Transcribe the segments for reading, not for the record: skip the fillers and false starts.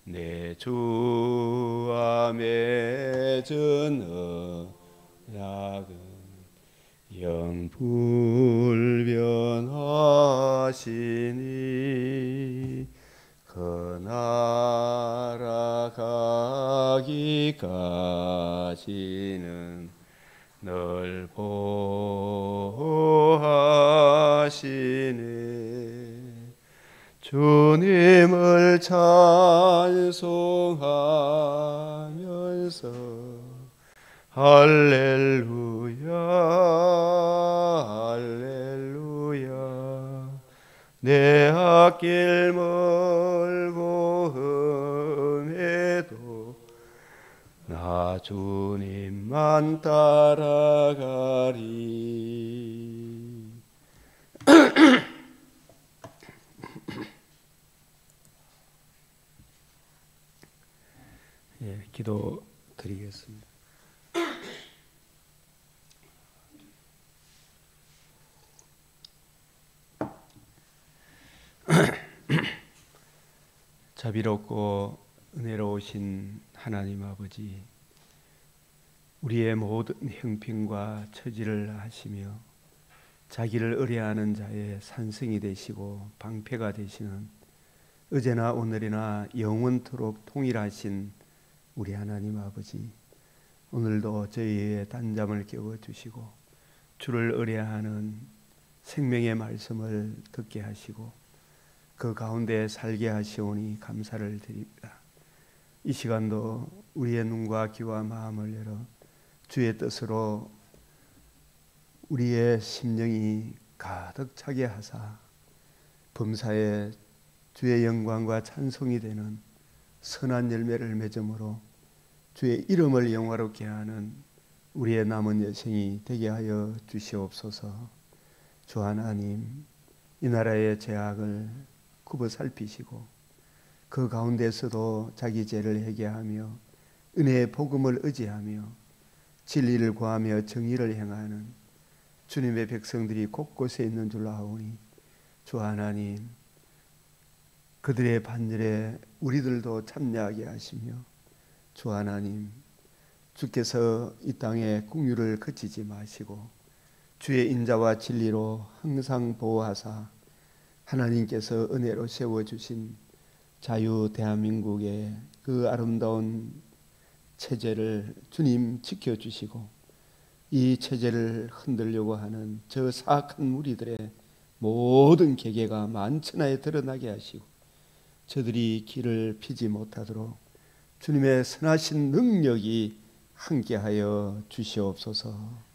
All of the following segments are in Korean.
내 주와 맺은 언약은 영불변하시니 그 나라 가기까지는 늘 보호하시네. 주님을 찬송하면서 할렐루야 할렐루야 내 앞길 멀고 험해도 나 주님만 따라가리. 예, 기도 드리겠습니다. 자비롭고 은혜로우신 하나님 아버지, 우리의 모든 형편과 처지를 아시며 자기를 의뢰하는 자의 산성이 되시고 방패가 되시는 어제나 오늘이나 영원토록 통일하신 우리 하나님 아버지, 오늘도 저희의 단잠을 깨워주시고 주를 의뢰하는 생명의 말씀을 듣게 하시고 그 가운데 살게 하시오니 감사를 드립니다. 이 시간도 우리의 눈과 귀와 마음을 열어 주의 뜻으로 우리의 심령이 가득 차게 하사 범사에 주의 영광과 찬송이 되는 선한 열매를 맺음으로 주의 이름을 영화롭게 하는 우리의 남은 여생이 되게 하여 주시옵소서. 주 하나님, 이 나라의 죄악을 굽어 살피시고 그 가운데서도 자기 죄를 회개하며 은혜의 복음을 의지하며 진리를 구하며 정의를 행하는 주님의 백성들이 곳곳에 있는 줄 아오니 주 하나님, 그들의 반열에 우리들도 참여하게 하시며 주 하나님, 주께서 이 땅에 국류를 그치지 마시고 주의 인자와 진리로 항상 보호하사 하나님께서 은혜로 세워주신 자유 대한민국의 그 아름다운 체제를 주님 지켜주시고 이 체제를 흔들려고 하는 저 사악한 무리들의 모든 계계가 만천하에 드러나게 하시고 저들이 길을 피지 못하도록 주님의 선하신 능력이 함께하여 주시옵소서.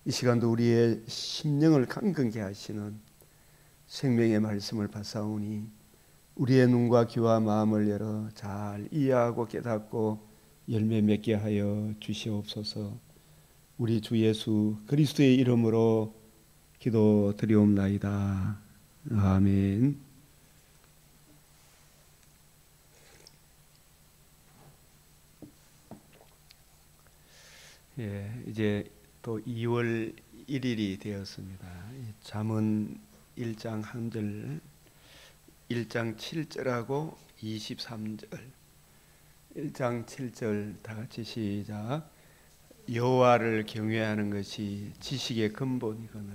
이 시간도 우리의 심령을 강건케 하시는 생명의 말씀을 받사오니 우리의 눈과 귀와 마음을 열어 잘 이해하고 깨닫고 열매 맺게 하여 주시옵소서. 우리 주 예수 그리스도의 이름으로 기도드리옵나이다. 아멘. 예, 이제 또 2월 1일이 되었습니다. 잠언 1장 1절, 1장 7절하고 23절, 1장 7절 다 같이 시작. 여호와를 경외하는 것이 지식의 근본이거늘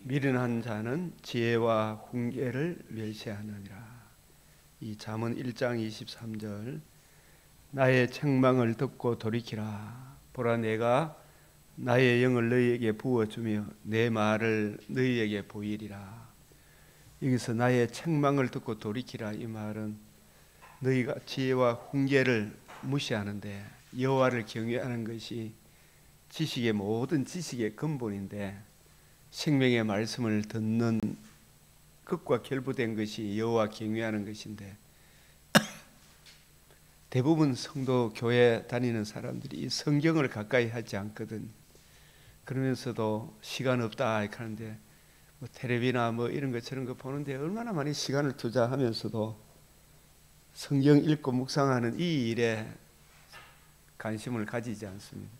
미련한 자는 지혜와 훈계를 멸시하느니라. 이 잠언 1장 23절, 나의 책망을 듣고 돌이키라. 보라, 내가 나의 영을 너희에게 부어주며 내 말을 너희에게 보이리라. 여기서 나의 책망을 듣고 돌이키라, 이 말은 너희가 지혜와 훈계를 무시하는데 여호와를 경외하는 것이 지식의 모든 지식의 근본인데 생명의 말씀을 듣는 끝과 결부된 것이 여호와 경외하는 것인데 대부분 성도 교회 다니는 사람들이 이 성경을 가까이 하지 않거든. 그러면서도 시간 없다 이렇게 하는데 뭐 텔레비나 뭐 이런 거 저런 거 보는데 얼마나 많이 시간을 투자하면서도 성경 읽고 묵상하는 이 일에 관심을 가지지 않습니다.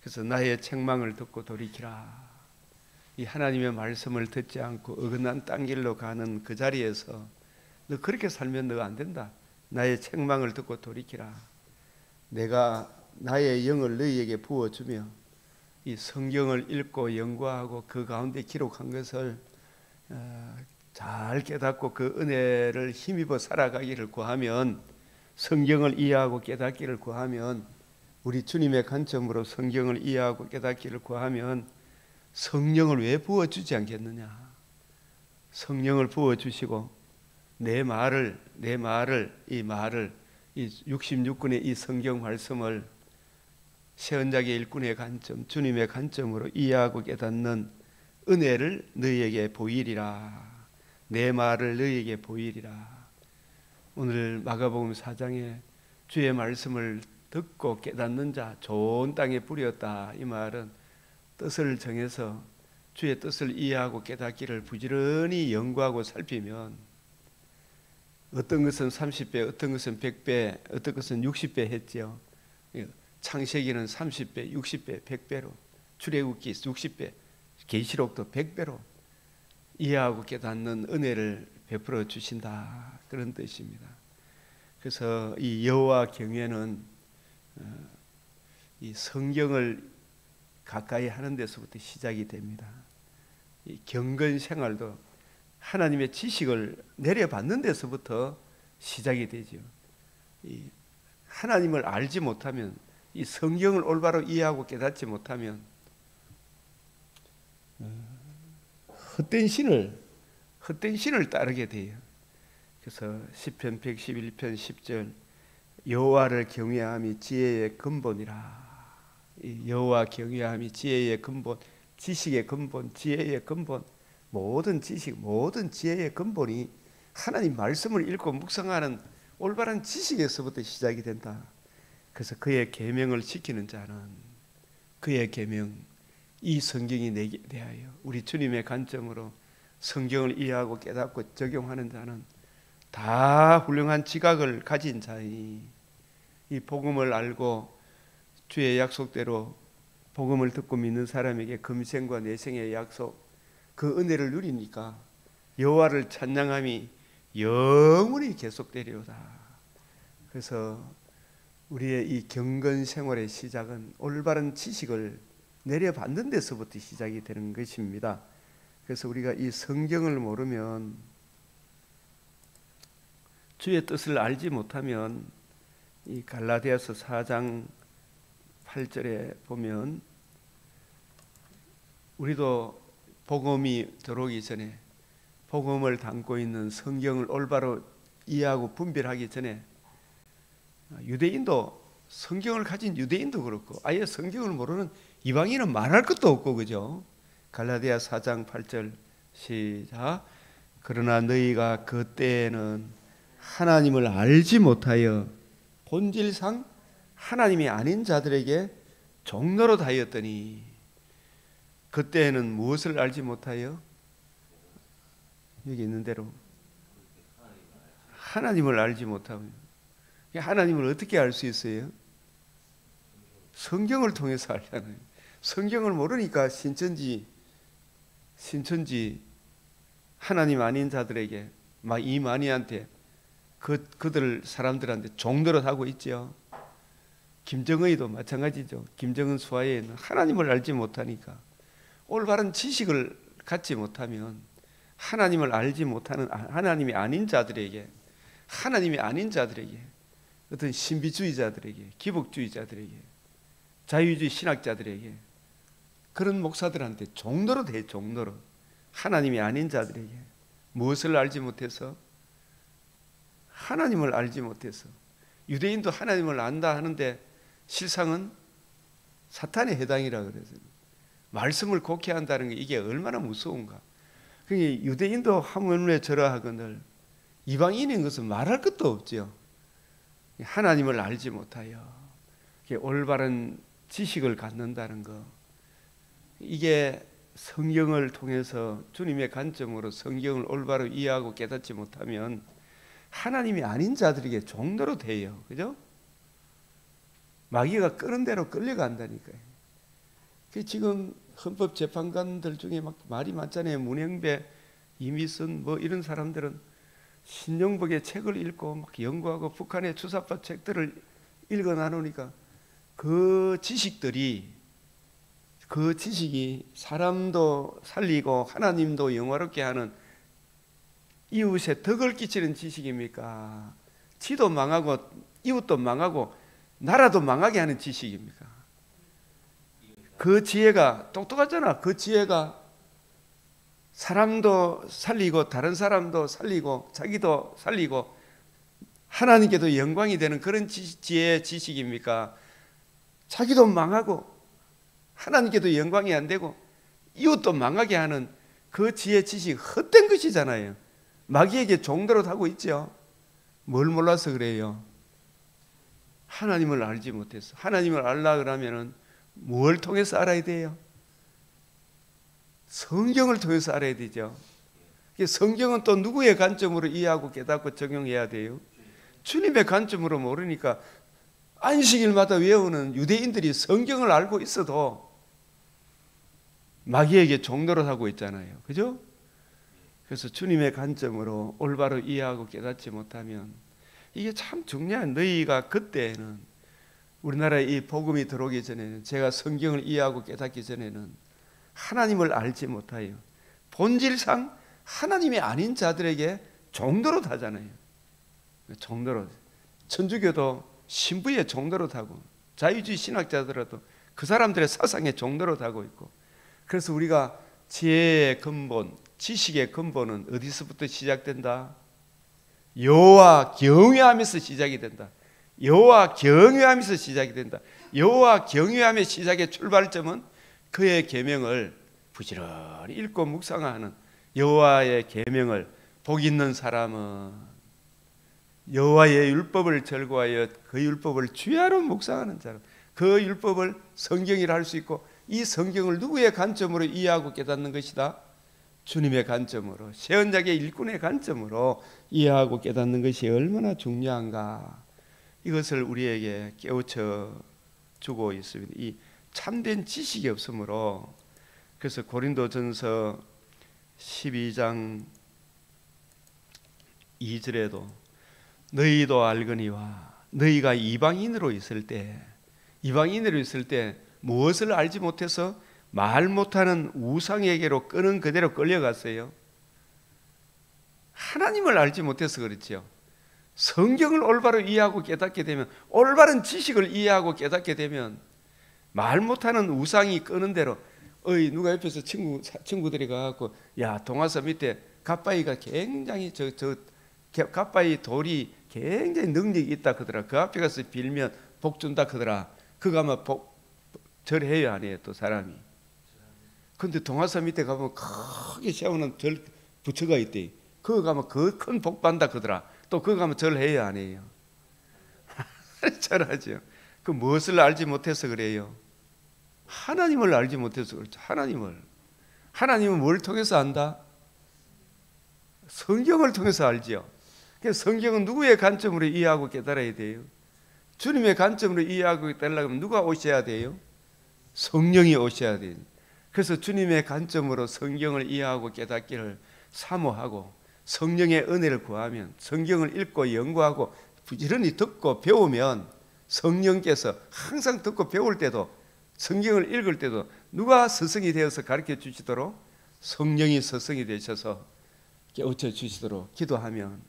그래서 나의 책망을 듣고 돌이키라. 이 하나님의 말씀을 듣지 않고 어긋난 딴 길로 가는 그 자리에서 너 그렇게 살면 너 안 된다. 나의 책망을 듣고 돌이키라. 내가 나의 영을 너희에게 부어주며 이 성경을 읽고 연구하고 그 가운데 기록한 것을 잘 깨닫고 그 은혜를 힘입어 살아가기를 구하면, 성경을 이해하고 깨닫기를 구하면, 우리 주님의 관점으로 성경을 이해하고 깨닫기를 구하면 성령을 왜 부어주지 않겠느냐. 성령을 부어주시고 내 말을 이 66권의 이 성경 말씀을 세언자계 일꾼의 관점, 주님의 관점으로 이해하고 깨닫는 은혜를 너희에게 보이리라. 내 말을 너희에게 보이리라. 오늘 마가복음 4장에 주의 말씀을 듣고 깨닫는 자 좋은 땅에 뿌렸다. 이 말은 뜻을 정해서 주의 뜻을 이해하고 깨닫기를 부지런히 연구하고 살피면 어떤 것은 30배, 어떤 것은 100배, 어떤 것은 60배 했죠. 창세기는 30배, 60배, 100배로, 출애굽기 60배, 계시록도 100배로 이해하고 깨닫는 은혜를 베풀어 주신다. 그런 뜻입니다. 그래서 이 여호와 경외는 이 성경을 가까이 하는 데서부터 시작이 됩니다. 이 경건 생활도 하나님의 지식을 내려받는 데서부터 시작이 되죠. 이 하나님을 알지 못하면, 이 성경을 올바로 이해하고 깨닫지 못하면 헛된 신을 따르게 돼요. 그래서 시편 111편 10절 여호와를 경외함이 지혜의 근본이라. 여호와 경외함이 지혜의 근본, 지식의 근본, 지혜의 근본, 모든 지식, 모든 지혜의 근본이 하나님 말씀을 읽고 묵상하는 올바른 지식에서부터 시작이 된다. 그래서 그의 계명을 지키는 자는, 그의 계명, 이 성경이 내게 대하여 우리 주님의 관점으로 성경을 이해하고 깨닫고 적용하는 자는 다 훌륭한 지각을 가진 자니, 이 복음을 알고 주의 약속대로 복음을 듣고 믿는 사람에게 금생과 내생의 약속, 그 은혜를 누리니까 여호와를 찬양함이 영원히 계속되리로다. 그래서 우리의 이 경건 생활의 시작은 올바른 지식을 내려받는 데서부터 시작이 되는 것입니다. 그래서 우리가 이 성경을 모르면, 주의 뜻을 알지 못하면, 이 갈라디아서 4장 8절에 보면 우리도 복음이 들어오기 전에, 복음을 담고 있는 성경을 올바로 이해하고 분별하기 전에, 유대인도, 성경을 가진 유대인도 그렇고 아예 성경을 모르는 이방인은 말할 것도 없고, 그죠? 갈라디아 4장 8절 시작. 그러나 너희가 그때에는 하나님을 알지 못하여 본질상 하나님이 아닌 자들에게 종노릇 하였더니. 그때에는 무엇을 알지 못하여? 여기 있는 대로 하나님을 알지 못하고. 하나님을 어떻게 알 수 있어요? 성경을 통해서 알잖아요. 성경을 모르니까 신천지 하나님 아닌 자들에게, 막 이만희한테, 그들 사람들한테 종노릇 하고 있죠. 김정의도 마찬가지죠. 김정은 수하에는 하나님을 알지 못하니까, 올바른 지식을 갖지 못하면 하나님을 알지 못하는 하나님이 아닌 자들에게, 어떤 신비주의자들에게, 기복주의자들에게, 자유주의 신학자들에게, 그런 목사들한테 종노릇 해. 종노릇. 하나님이 아닌 자들에게. 무엇을 알지 못해서? 하나님을 알지 못해서. 유대인도 하나님을 안다 하는데 실상은 사탄에 해당이라 그래서, 말씀을 곡해 한다는 게 이게 얼마나 무서운가. 그게 유대인도 하물며 저러하거늘 이방인인 것은 말할 것도 없죠. 하나님을 알지 못하여 올바른 지식을 갖는다는 것, 이게 성경을 통해서 주님의 관점으로 성경을 올바로 이해하고 깨닫지 못하면 하나님이 아닌 자들에게 종노릇 해요. 그죠? 마귀가 끄는 대로 끌려간다니까요. 지금 헌법재판관들 중에 막 말이 많잖아요. 문영배, 이미순 뭐 이런 사람들은 신영복의 책을 읽고 막 연구하고 북한의 주사파 책들을 읽어 나누니까 그 지식이 사람도 살리고 하나님도 영화롭게 하는, 이웃에 덕을 끼치는 지식입니까? 지도 망하고 이웃도 망하고 나라도 망하게 하는 지식입니까? 그 지혜가 똑똑하잖아. 그 지혜가 사람도 살리고 다른 사람도 살리고 자기도 살리고 하나님께도 영광이 되는 그런 지혜의 지식입니까? 자기도 망하고 하나님께도 영광이 안 되고 이웃도 망하게 하는 그 지혜 지식 헛된 것이잖아요. 마귀에게 종노릇 하고 있죠. 뭘 몰라서 그래요? 하나님을 알지 못해서. 하나님을 알라 그러면은 뭘 통해서 알아야 돼요? 성경을 통해서 알아야 되죠. 성경은 또 누구의 관점으로 이해하고 깨닫고 적용해야 돼요? 주님의 관점으로 모르니까 안식일마다 외우는 유대인들이 성경을 알고 있어도 마귀에게 종노릇하고 있잖아요. 그죠? 그래서 주님의 관점으로 올바로 이해하고 깨닫지 못하면 이게 참 중요한, 너희가 그때는 우리나라에 이 복음이 들어오기 전에는, 제가 성경을 이해하고 깨닫기 전에는 하나님을 알지 못하여 본질상 하나님이 아닌 자들에게 종노릇 하잖아요. 종노릇. 천주교도 신부의 종노릇 하고 자유주의 신학자들도 그 사람들의 사상에 종노릇 하고 있고, 그래서 우리가 지혜의 근본, 지식의 근본은 어디서부터 시작된다? 여호와 경외하면서 시작이 된다. 여호와 경외하면서 시작이 된다. 여호와 경외함의 시작의 출발점은 그의 계명을 부지런히 읽고 묵상하는, 여호와의 계명을 복 있는 사람은 여호와의 율법을 절거하여 그 율법을 주야로 묵상하는 사람, 그 율법을 성경이라 할 수 있고, 이 성경을 누구의 관점으로 이해하고 깨닫는 것이다? 주님의 관점으로, 새언약의 일꾼의 관점으로 이해하고 깨닫는 것이 얼마나 중요한가, 이것을 우리에게 깨우쳐 주고 있습니다. 이 참된 지식이 없으므로. 그래서 고린도전서 12장 2절에도 너희도 알거니와, 너희가 이방인으로 있을 때 무엇을 알지 못해서 말 못하는 우상에게로 끄는 그대로 끌려갔어요. 하나님을 알지 못해서 그렇지요. 성경을 올바로 이해하고 깨닫게 되면, 올바른 지식을 이해하고 깨닫게 되면 말 못하는 우상이 끄는 대로, 누가 옆에서 친구들이 가갖고, 야, 동화서 밑에 갓바위가 굉장히 갓바위 돌이 굉장히 능력이 있다 그러더라. 그 앞에 가서 빌면 복 준다 그러더라. 그거 아마 절해요, 안 해요? 또 사람이. 근데 동화서 밑에 가면 크게 세우는 절 부처가 있대. 그거 가면 그 큰 복 받는다 그러더라. 또 그거 가면 절해요, 안 해요? 절하죠. 그 무엇을 알지 못해서 그래요? 하나님을 알지 못해서 그렇죠. 하나님은 뭘 통해서 안다? 성경을 통해서 알지요. 그래서 성경은 누구의 관점으로 이해하고 깨달아야 돼요? 주님의 관점으로 이해하고 깨달으려면 누가 오셔야 돼요? 성령이 오셔야 돼요. 그래서 주님의 관점으로 성경을 이해하고 깨닫기를 사모하고 성령의 은혜를 구하면, 성경을 읽고 연구하고 부지런히 듣고 배우면, 성령께서 항상 듣고 배울 때도, 성경을 읽을 때도 누가 스승이 되어서 가르쳐 주시도록? 성령이 스승이 되셔서 깨우쳐 주시도록 기도하면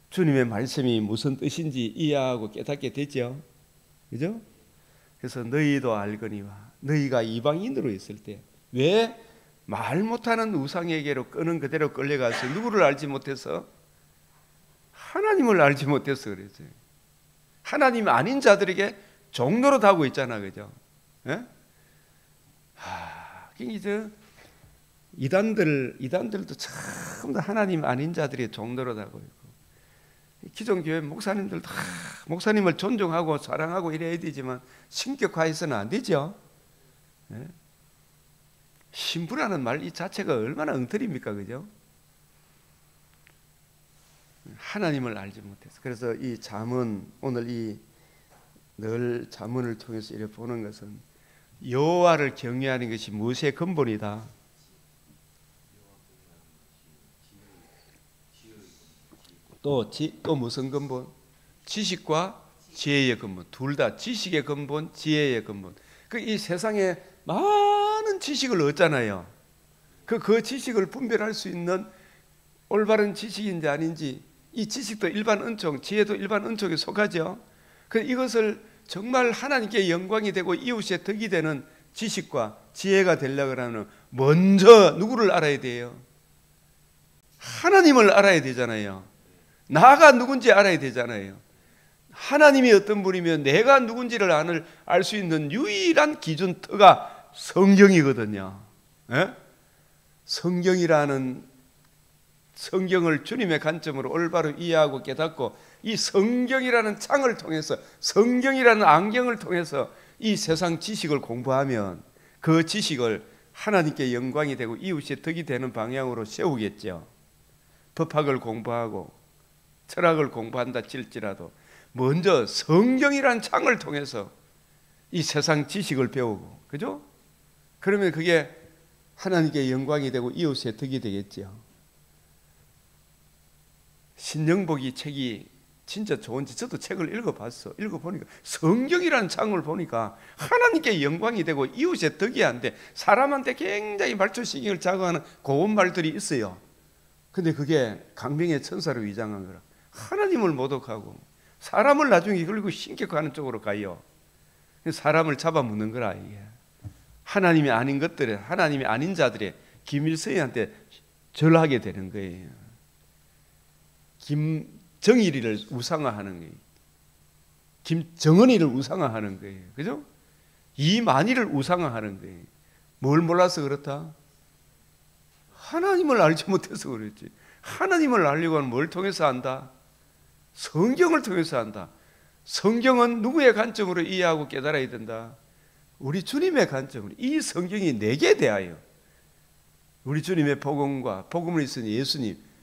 주님의 말씀이 무슨 뜻인지 이해하고 깨닫게 되죠. 그죠? 그래서 너희도 알거니와, 너희가 이방인으로 있을 때, 왜 말 못하는 우상에게로 끄는 그대로 끌려가서 누구를 알지 못해서? 하나님을 알지 못해서 그랬어요. 하나님 아닌 자들에게 종노릇 하고 있잖아, 그죠? 예? 이제 이단들도 전부 다 하나님 아닌 자들이 종노릇 하고 있고, 기존 교회 목사님들도 목사님을 존중하고 사랑하고 이래야 되지만 신격화해서는 안 되죠. 예? 신부라는 말 이 자체가 얼마나 엉터리입니까, 그죠? 하나님을 알지 못해서. 그래서 이 잠언, 오늘 늘 잠언을 통해서 이렇게 보는 것은 여호와를 경외하는 것이 무엇의 근본이다? 또 무슨 근본? 지식과 지혜의 근본. 둘 다 지식의 근본, 지혜의 근본. 이 세상에 많은 지식을 얻잖아요. 그 지식을 분별할 수 있는 올바른 지식인지 아닌지, 이 지식도 일반 은총, 지혜도 일반 은총에 속하죠. 이것을 정말 하나님께 영광이 되고 이웃의 덕이 되는 지식과 지혜가 되려고 하면 먼저 누구를 알아야 돼요? 하나님을 알아야 되잖아요. 나가 누군지 알아야 되잖아요. 하나님이 어떤 분이면 내가 누군지를 알 수 있는 유일한 기준터가 성경이거든요. 예? 성경이라는 성경을 주님의 관점으로 올바로 이해하고 깨닫고 이 성경이라는 창을 통해서, 성경이라는 안경을 통해서 이 세상 지식을 공부하면 그 지식을 하나님께 영광이 되고 이웃의 덕이 되는 방향으로 세우겠죠. 법학을 공부하고 철학을 공부한다 칠지라도 먼저 성경이라는 창을 통해서 이 세상 지식을 배우고, 그죠? 그러면 그게 하나님께 영광이 되고 이웃의 덕이 되겠죠. 신영복이 책이 진짜 좋은지 저도 책을 읽어보니까 성경이라는 창을 보니까 하나님께 영광이 되고 이웃의 덕이 안 돼. 사람한테 굉장히 말초신경을 자극하는 고운 말들이 있어요. 근데 그게 강명의 천사로 위장한 거라. 하나님을 모독하고 사람을 나중에 그리고 신격화하는 쪽으로 가요. 사람을 잡아먹는 거라. 이게 하나님이 아닌 것들에, 하나님이 아닌 자들의 김일성한테 절하게 되는 거예요. 김정일이를 우상화하는 거예요. 김정은이를 우상화하는 거예요. 그죠? 이만희를 우상화하는 거예요. 뭘 몰라서 그렇다? 하나님을 알지 못해서 그렇지. 하나님을 알려고 하면 뭘 통해서 안다? 성경을 통해서 안다. 성경은 누구의 관점으로 이해하고 깨달아야 된다? 우리 주님의 관점으로. 이 성경이 내게 대하여 우리 주님의 복음과 복음을 있으니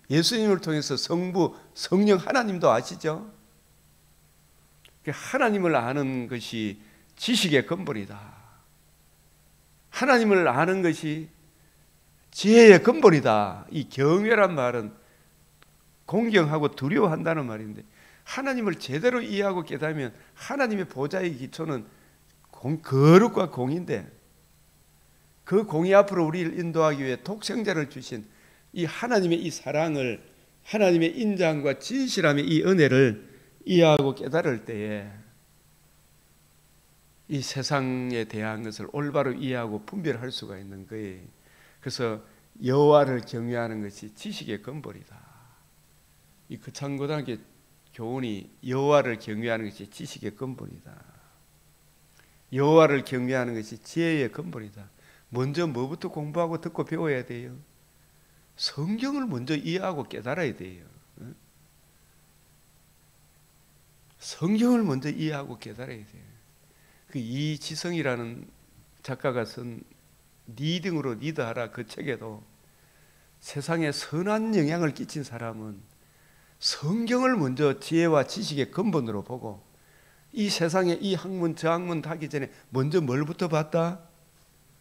예수님을 통해서 성부, 성령 하나님도 아시죠? 하나님을 아는 것이 지식의 근본이다. 하나님을 아는 것이 지혜의 근본이다. 이 경외란 말은 공경하고 두려워한다는 말인데, 하나님을 제대로 이해하고 깨달으면 하나님의 보좌의 기초는 거룩과 공인데, 그 공의 앞으로 우리를 인도하기 위해 독생자를 주신 이 하나님의 이 사랑을, 하나님의 인자함과 진실함의 이 은혜를 이해하고 깨달을 때에 이 세상에 대한 것을 올바로 이해하고 분별할 수가 있는 거예요. 그래서 여호와를 경외하는 것이 지식의 근본이다. 이 거창고등학교 교훈이 여호와를 경외하는 것이 지식의 근본이다. 여호와를 경외하는 것이 지혜의 근본이다. 먼저 뭐부터 공부하고 듣고 배워야 돼요? 성경을 먼저 이해하고 깨달아야 돼요. 성경을 먼저 이해하고 깨달아야 돼요. 그 이지성이라는 작가가 쓴 네 등으로 리드하라 그 책에도 세상에 선한 영향을 끼친 사람은 성경을 먼저 지혜와 지식의 근본으로 보고 이 세상에 이 학문 저 학문 하기 전에 먼저 뭘부터 봤다?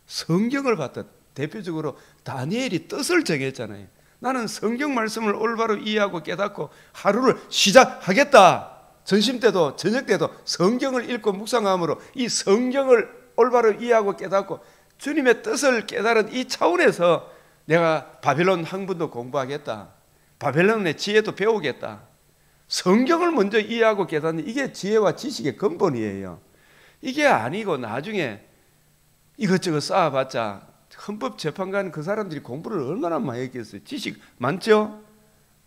성경을 봤다. 대표적으로 다니엘이 뜻을 정했잖아요. 나는 성경 말씀을 올바로 이해하고 깨닫고 하루를 시작하겠다. 점심 때도 저녁 때도 성경을 읽고 묵상함으로 이 성경을 올바로 이해하고 깨닫고 주님의 뜻을 깨달은 이 차원에서 내가 바벨론 학문도 공부하겠다. 바벨론의 지혜도 배우겠다. 성경을 먼저 이해하고 깨닫는 이게 지혜와 지식의 근본이에요. 이게 아니고 나중에 이것저것 쌓아봤자 헌법재판관 그 사람들이 공부를 얼마나 많이 했겠어요. 지식 많죠?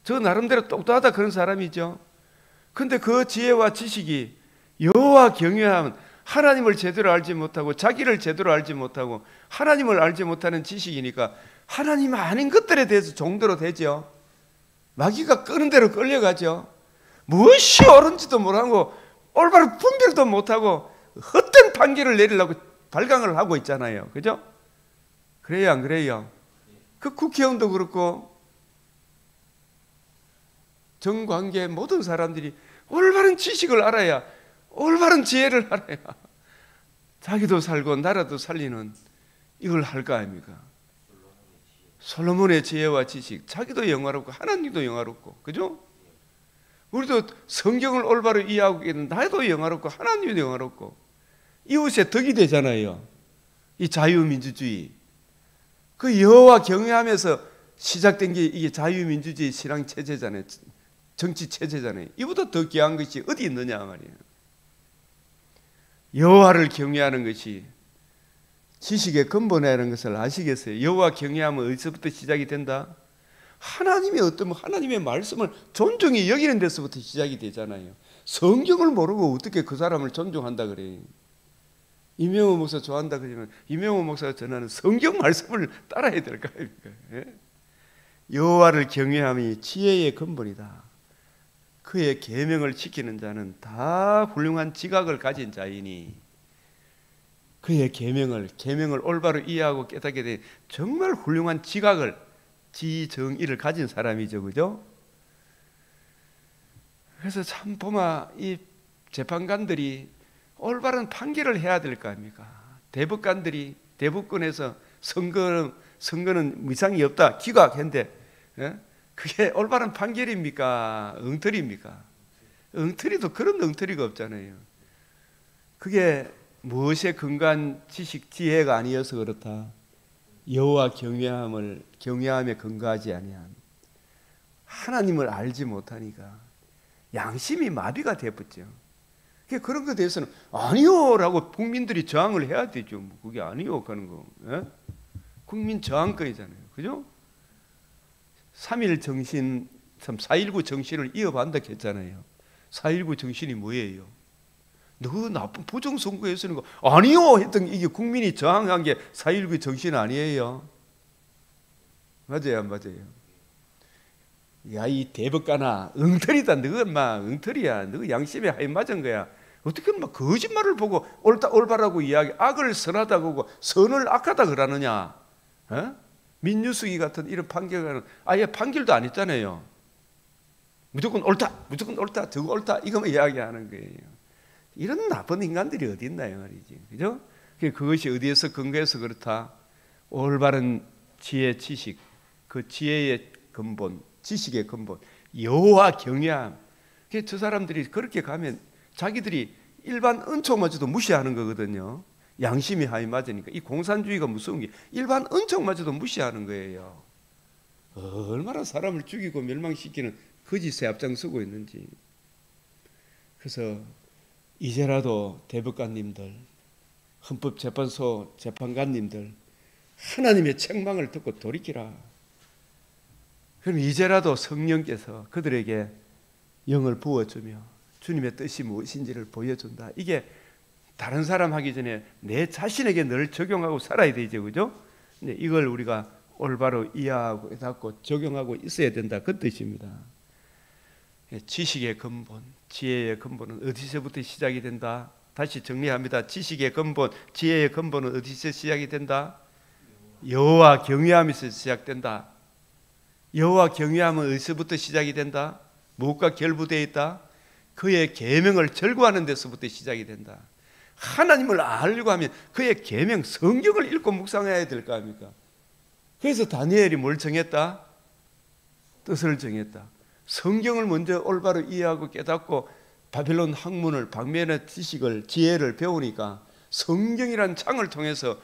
저 나름대로 똑똑하다 그런 사람이죠. 근데 그 지혜와 지식이 여호와 경외하면 하나님을 제대로 알지 못하고 자기를 제대로 알지 못하고 하나님을 알지 못하는 지식이니까 하나님 아닌 것들에 대해서 종도로 되죠. 마귀가 끄는 대로 끌려가죠. 무엇이 옳은지도 모르고 올바로 분별도 못하고 헛된 판결을 내리려고 발광을 하고 있잖아요. 그죠? 그래요 안 그래요? 그 국회의원도 그렇고 정관계 모든 사람들이 올바른 지식을 알아야, 올바른 지혜를 알아야 자기도 살고 나라도 살리는 이걸 할 거 아닙니까? 솔로몬의 지혜와 지식, 자기도 영화롭고 하나님도 영화롭고, 그죠? 우리도 성경을 올바로 이해하고 있는 나도 영화롭고 하나님도 영화롭고 이웃의 덕이 되잖아요. 이 자유민주주의. 그 여호와 경외하면서 시작된 게 이게 자유민주주의 신앙 체제잖아요. 정치 체제잖아요. 이보다 더 귀한 것이 어디 있느냐 말이에요. 여호와를 경외하는 것이 지식의 근본이라는 것을 아시겠어요? 여호와 경외하면 어디서부터 시작이 된다? 하나님이 어떤 하나님의 말씀을 존중히 여기는 데서부터 시작이 되잖아요. 성경을 모르고 어떻게 그 사람을 존중한다 그래요? 이명호 목사 좋아한다 그러면 이명호 목사가 전하는 성경 말씀을 따라야 될 거 아닙니까? 여호와를 경외함이 지혜의 근본이다. 그의 계명을 지키는 자는 다 훌륭한 지각을 가진 자이니 그의 계명을 올바로 이해하고 깨닫게 된 정말 훌륭한 지각을 지정의를 가진 사람이죠, 그죠? 그래서 참 보면 이 재판관들이 올바른 판결을 해야 될 거 아닙니까? 대법관들이 대법원에서 선거는 이상이 없다 기각했는데 그게 올바른 판결입니까? 엉터리입니까? 엉터리도 그런 엉터리가 없잖아요. 그게 무엇에 근거한 지식 지혜가 아니어서 그렇다. 여호와 경외함에 근거하지 아니한 하나님을 알지 못하니까 양심이 마비가 되었죠. 그런 것에 대해서는 아니요라고 국민들이 저항을 해야 되죠. 그게 아니요 하는 거, 국민 저항권이잖아요, 그죠? 3.1 정신, 4.19 정신을 이어받는다 했잖아요. 4.19 정신이 뭐예요? 너 나쁜 부정선거에서는 거 아니요 했던 이게 국민이 저항한 게 4.19 정신 아니에요? 맞아요, 안 맞아요? 야, 이 대법관아, 엉터리다. 너는 막 엉터리야. 너 양심에 하이 맞은 거야. 어떻게 막 거짓말을 보고 옳다 올바라고 이야기, 악을 선하다고 하고 선을 악하다 그러느냐? 민유수기 같은 이런 판결은 아예 판결도 안 했잖아요. 무조건 옳다, 더 옳다 이거만 이야기하는 거예요. 이런 나쁜 인간들이 어디 있나요, 말이지, 그죠? 그것이 어디에서 근거해서 그렇다? 올바른 지혜, 지식, 그 지혜의 근본, 지식의 근본, 여호와 경외함. 저 사람들이 그렇게 가면 자기들이 일반 은총마저도 무시하는 거거든요. 양심이 하이 맞으니까. 이 공산주의가 무서운 게 일반 은총마저도 무시하는 거예요. 얼마나 사람을 죽이고 멸망시키는 거짓에 앞장서고 있는지. 그래서 이제라도 대법관님들, 헌법재판소 재판관님들 하나님의 책망을 듣고 돌이키라. 그럼 이제라도 성령께서 그들에게 영을 부어주며 주님의 뜻이 무엇인지를 보여준다. 이게 다른 사람 하기 전에 내 자신에게 늘 적용하고 살아야 되죠, 그죠? 근데 이걸 우리가 올바로 이해하고 깨닫고 적용하고 있어야 된다, 그 뜻입니다. 지식의 근본, 지혜의 근본은 어디서부터 시작이 된다? 다시 정리합니다. 지식의 근본, 지혜의 근본은 어디서 시작이 된다? 여호와 경외함에서 시작된다. 여호와 경외함은 어디서부터 시작이 된다? 무엇과 결부되어 있다? 그의 계명을 절구하는 데서부터 시작이 된다. 하나님을 알려고 하면 그의 계명, 성경을 읽고 묵상해야 될 거 아닙니까? 그래서 다니엘이 뭘 정했다? 뜻을 정했다. 성경을 먼저 올바로 이해하고 깨닫고 바벨론 학문을, 방면의 지식을, 지혜를 배우니까 성경이란 창을 통해서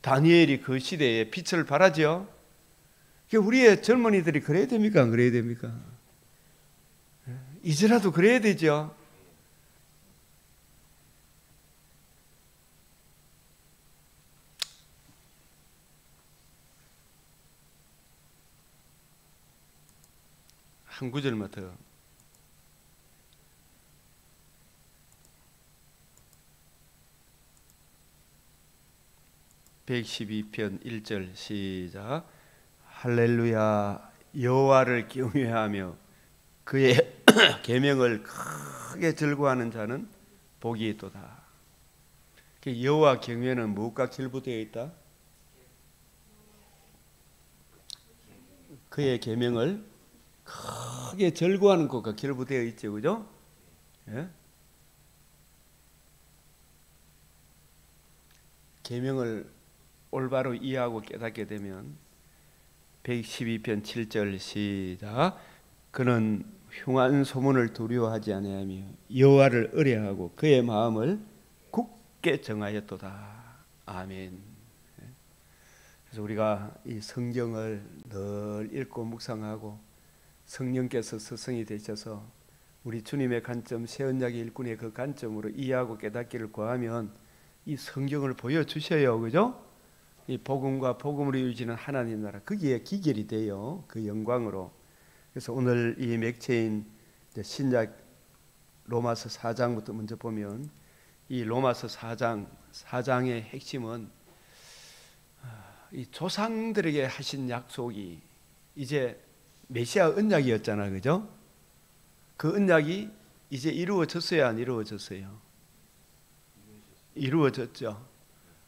다니엘이 그 시대에 빛을 발하죠. 우리의 젊은이들이 그래야 됩니까? 안 그래야 됩니까? 이제라도 그래야 되죠. 한 구절만 더. (112편) 1절 시작. 할렐루야. 여호와를 경외하며 그의 계명을 크게 즐거워하는 자는 복이 있도다. 여호와 경외는 무엇과 결부되어 있다? 그의 계명을 크게 즐거워하는 것과 결부되어 있죠, 그죠? 예? 계명을 올바로 이해하고 깨닫게 되면 112편 7절 시작. 그는 흉한 소문을 두려워하지 아니하며 여호와를 의뢰하고 그의 마음을 굳게 정하였도다. 아멘. 그래서 우리가 이 성경을 늘 읽고 묵상하고 성령께서 스승이 되셔서 우리 주님의 관점, 새 언약의 일꾼의 그 관점으로 이해하고 깨닫기를 구하면 이 성경을 보여주셔요. 그죠? 이 복음과 복음으로 이루어지는 하나님 나라, 거기에 기결이 돼요. 그 영광으로. 그래서 오늘 이 맥체인 신약 로마서 4장부터 먼저 보면 이 로마서 4장의 핵심은 이 조상들에게 하신 약속이 이제 메시아 언약이었잖아. 그죠? 그 언약이 이제 이루어졌어요, 안 이루어졌어요? 이루어졌죠.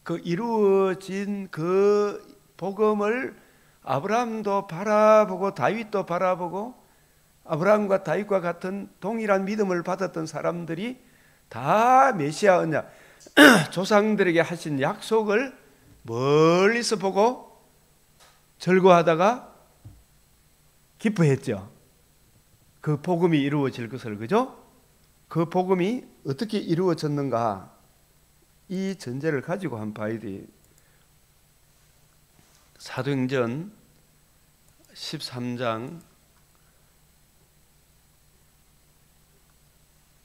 그 이루어진 그 복음을 아브라함도 바라보고 다윗도 바라보고 아브라함과 다윗과 같은 동일한 믿음을 받았던 사람들이 다 메시아 언약, 조상들에게 하신 약속을 멀리서 보고 절거하다가 기뻐했죠. 그 복음이 이루어질 것을. 그죠? 그 복음이 어떻게 이루어졌는가, 이 전제를 가지고 한번 봐야 돼요. 사도행전 13장,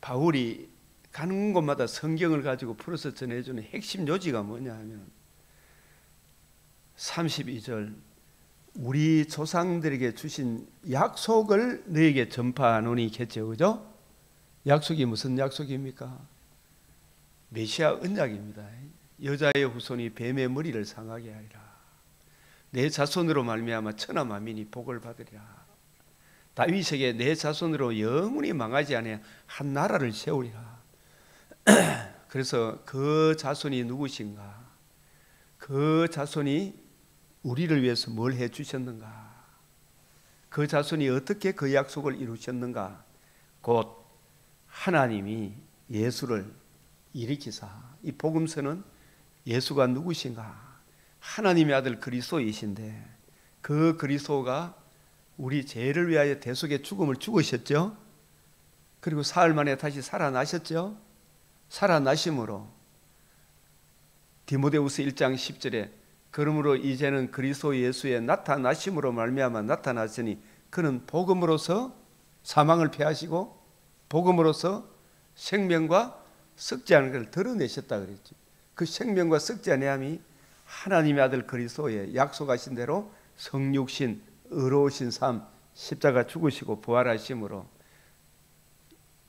바울이 가는 곳마다 성경을 가지고 풀어서 전해주는 핵심 요지가 뭐냐 하면 32절, 우리 조상들에게 주신 약속을 너에게 전파하노니 겠죠. 그죠? 약속이 무슨 약속입니까? 메시아 언약입니다. 여자의 후손이 뱀의 머리를 상하게 하리라. 내 자손으로 말미암아 천하 만민이 복을 받으리라. 다윗에게 내 자손으로 영원히 망하지 아니하 한 나라를 세우리라. 그래서 그 자손이 누구신가? 그 자손이 우리를 위해서 뭘 해주셨는가? 그 자손이 어떻게 그 약속을 이루셨는가? 곧 하나님이 예수를 일으키사, 이 복음서는 예수가 누구신가? 하나님의 아들 그리스도이신데 그 그리스도가 우리 죄를 위하여 대속의 죽음을 죽으셨죠. 그리고 사흘 만에 다시 살아나셨죠. 살아나심으로 디모데후서 1장 10절에 그러므로 이제는 그리스도 예수의 나타나심으로 말미암아 나타났으니 그는 복음으로서 사망을 패하시고 복음으로서 생명과 썩지 않은 것을 드러내셨다 그랬죠. 그 생명과 썩지 아니함이 하나님의 아들 그리스도의 약속하신 대로 성육신, 의로우신 삶, 십자가 죽으시고 부활하심으로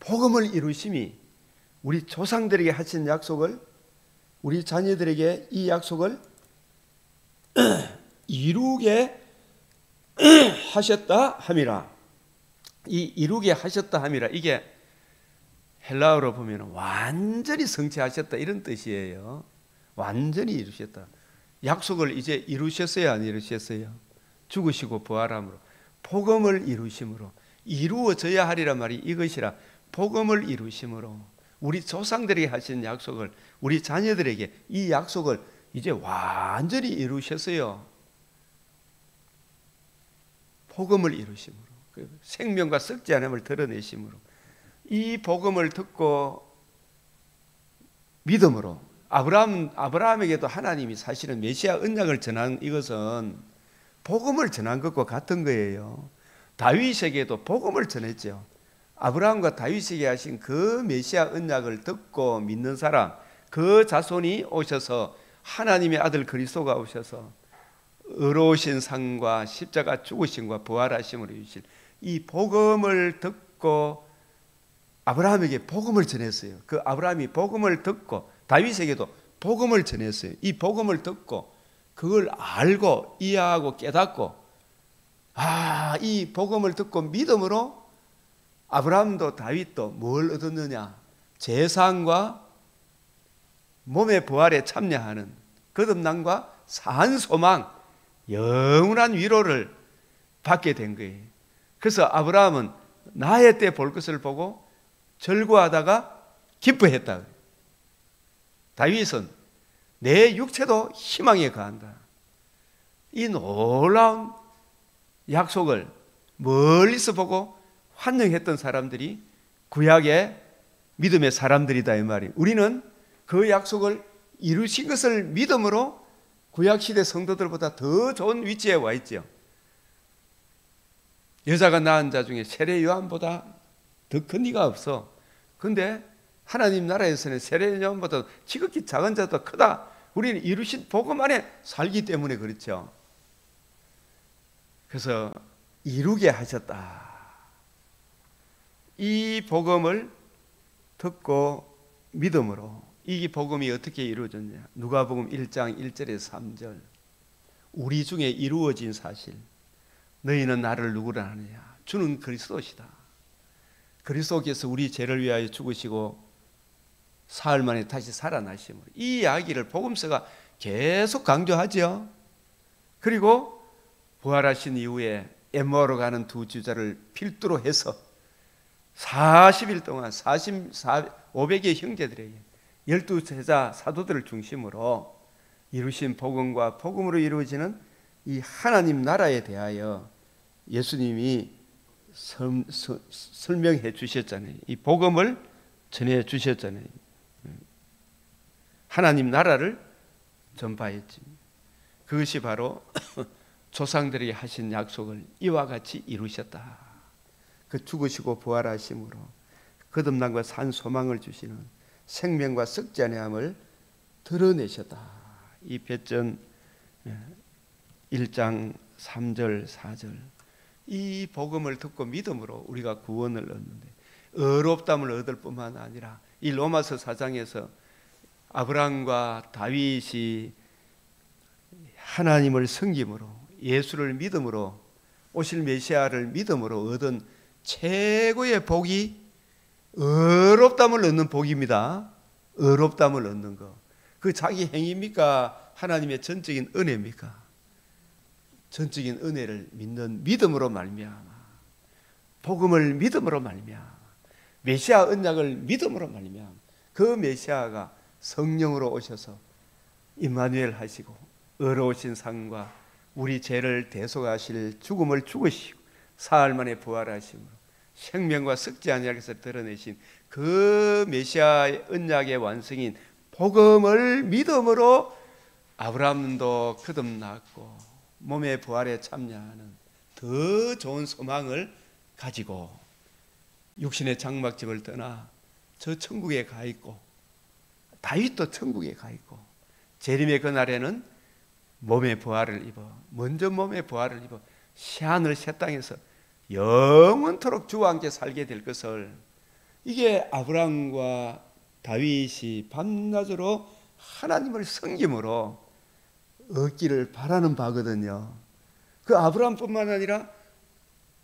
복음을 이루심이 우리 조상들에게 하신 약속을 우리 자녀들에게 이 약속을 이루게 하셨다 함이라. 이 이루게 하셨다 함이라, 이게 헬라어로 보면 완전히 성취하셨다 이런 뜻이에요. 완전히 이루셨다. 약속을 이제 이루셨어요, 안 이루셨어요? 죽으시고 부활함으로 복음을 이루심으로 이루어져야 하리란 말이 이것이라. 복음을 이루심으로 우리 조상들에게 하신 약속을 우리 자녀들에게 이 약속을 이제 완전히 이루셨어요. 복음을 이루심으로 생명과 썩지 않음을 드러내심으로 이 복음을 듣고 믿음으로 아브라함에게도 하나님이 사실은 메시아 언약을 전한 이것은 복음을 전한 것과 같은 거예요. 다윗에게도 복음을 전했죠. 아브라함과 다윗에게 하신 그 메시아 언약을 듣고 믿는 사람, 그 자손이 오셔서 하나님의 아들 그리스도가 오셔서 의로우신 상과 십자가 죽으심과 부활하심으로 이루실 이 복음을 듣고 아브라함에게 복음을 전했어요. 그 아브라함이 복음을 듣고 다윗에게도 복음을 전했어요. 이 복음을 듣고 그걸 알고 이해하고 깨닫고, 이 복음을 듣고 믿음으로 아브라함도 다윗도 뭘 얻었느냐? 재상과 몸의 부활에 참여하는 거듭남과 산 소망, 영원한 위로를 받게 된 거예요. 그래서 아브라함은 나의 때 볼 것을 보고 절구하다가 기뻐했다. 다윗은 내 육체도 희망에 거한다. 이 놀라운 약속을 멀리서 보고 환영했던 사람들이 구약의 믿음의 사람들이다 이 말이에요. 우리는 그 약속을 이루신 것을 믿음으로 구약시대 성도들보다 더 좋은 위치에 와 있죠. 여자가 낳은 자 중에 세례 요한보다 더 큰 이가 없어. 그런데 하나님 나라에서는 세례 요한보다 지극히 작은 자도 크다. 우리는 이루신 복음 안에 살기 때문에 그렇죠. 그래서 이루게 하셨다. 이 복음을 듣고 믿음으로, 이 복음이 어떻게 이루어졌냐? 누가복음 1장 1절에서 3절. 우리 중에 이루어진 사실. 너희는 나를 누구라 하느냐? 주는 그리스도시다. 그리스도께서 우리 죄를 위하여 죽으시고 사흘 만에 다시 살아나심으로, 이 이야기를 복음서가 계속 강조하죠. 그리고 부활하신 이후에 엠마오로 가는 두 주자를 필두로 해서 40일 동안 500의 형제들에게 12제자 사도들을 중심으로 이루신 복음과 복음으로 이루어지는 이 하나님 나라에 대하여 예수님이 설명해 주셨잖아요. 이 복음을 전해 주셨잖아요. 하나님 나라를 전파했지. 그것이 바로 조상들에게 하신 약속을 이와 같이 이루셨다. 그 죽으시고 부활하심으로 거듭남과 산 소망을 주시는 생명과 썩지 아니함을 드러내셨다. 이 베전 1장 3절 4절, 이 복음을 듣고 믿음으로 우리가 구원을 얻는데 의롭다함을 얻을 뿐만 아니라 이 로마서 4장에서 아브라함과 다윗이 하나님을 섬김으로, 예수를 믿음으로, 오실 메시아를 믿음으로 얻은 최고의 복이 의롭다함을 얻는 복입니다. 의롭다함을 얻는 것. 그 자기 행위입니까? 하나님의 전적인 은혜입니까? 전적인 은혜를 믿는 믿음으로 말미암아, 복음을 믿음으로 말미암아, 메시아 언약을 믿음으로 말미암아, 그 메시아가 성령으로 오셔서 임마누엘 하시고 의로우신 상과 우리 죄를 대속하실 죽음을 죽으시고 사흘 만에 부활하심으로 생명과 썩지 아니하게 해서 드러내신 그 메시아의 언약의 완성인 복음을 믿음으로 아브라함도 거듭났고 몸의 부활에 참여하는 더 좋은 소망을 가지고 육신의 장막집을 떠나 저 천국에 가 있고, 다윗도 천국에 가 있고, 재림의 그날에는 몸의 부활을 입어, 먼저 몸의 부활을 입어 새하늘 새 땅에서 영원토록 주와 함께 살게 될 것을, 이게 아브라함과 다윗이 밤낮으로 하나님을 섬김으로 얻기를 바라는 바거든요. 그 아브라함뿐만 아니라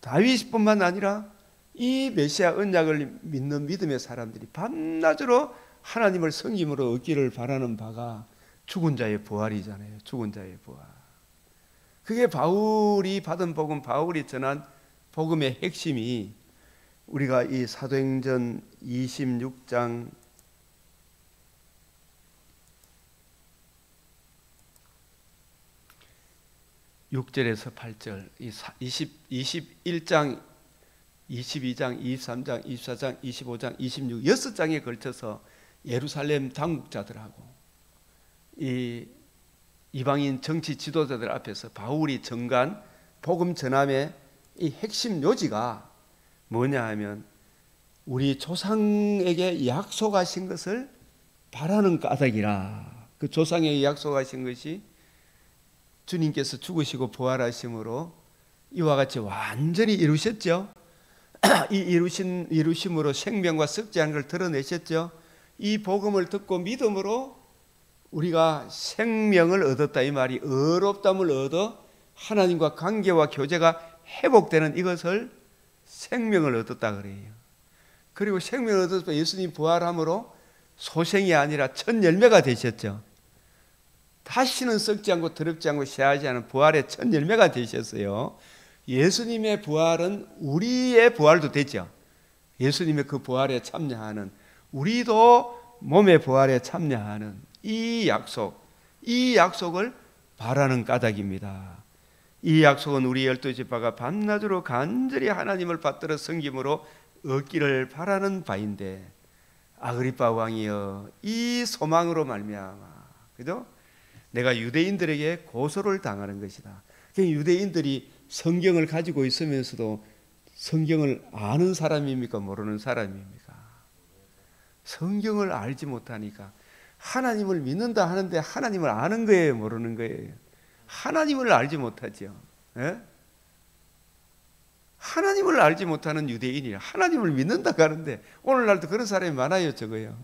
다윗뿐만 아니라 이 메시아 언약을 믿는 믿음의 사람들이 밤낮으로 하나님을 섬김으로 얻기를 바라는 바가 죽은 자의 부활이잖아요. 죽은 자의 부활. 그게 바울이 받은 복음, 바울이 전한 복음의 핵심이, 우리가 이 사도행전 26장 6절에서 8절, 21장, 22장, 23장, 24장, 25장, 26, 6장에 걸쳐서 예루살렘 당국자들하고 이 이방인 정치 지도자들 앞에서 바울이 전간 복음 전함의 이 핵심 요지가 뭐냐 하면, 우리 조상에게 약속하신 것을 바라는 까닭이라. 그 조상에게 약속하신 것이 주님께서 죽으시고 부활하심으로 이와 같이 완전히 이루셨죠. 이 이루심으로 생명과 썩지 않은 걸 드러내셨죠. 이 복음을 듣고 믿음으로 우리가 생명을 얻었다 이 말이, 의롭다함을 얻어 하나님과 관계와 교제가 회복되는 이것을 생명을 얻었다 그래요. 그리고 생명을 얻어서 예수님 부활함으로 소생이 아니라 첫 열매가 되셨죠. 다시는 썩지 않고 더럽지 않고 쇠하지 않은 부활의 첫 열매가 되셨어요. 예수님의 부활은 우리의 부활도 되죠. 예수님의 그 부활에 참여하는, 우리도 몸의 부활에 참여하는 이 약속, 이 약속을 바라는 까닭입니다. 이 약속은 우리 12지파가 밤낮으로 간절히 하나님을 받들어 섬김으로 얻기를 바라는 바인데, 아그리빠 왕이여, 이 소망으로 말미암아, 그죠? 내가 유대인들에게 고소를 당하는 것이다. 유대인들이 성경을 가지고 있으면서도 성경을 아는 사람입니까? 모르는 사람입니까? 성경을 알지 못하니까 하나님을 믿는다 하는데 하나님을 아는 거예요? 모르는 거예요? 하나님을 알지 못하죠. 예? 하나님을 알지 못하는 유대인이 하나님을 믿는다 하는데, 오늘날도 그런 사람이 많아요. 저거요.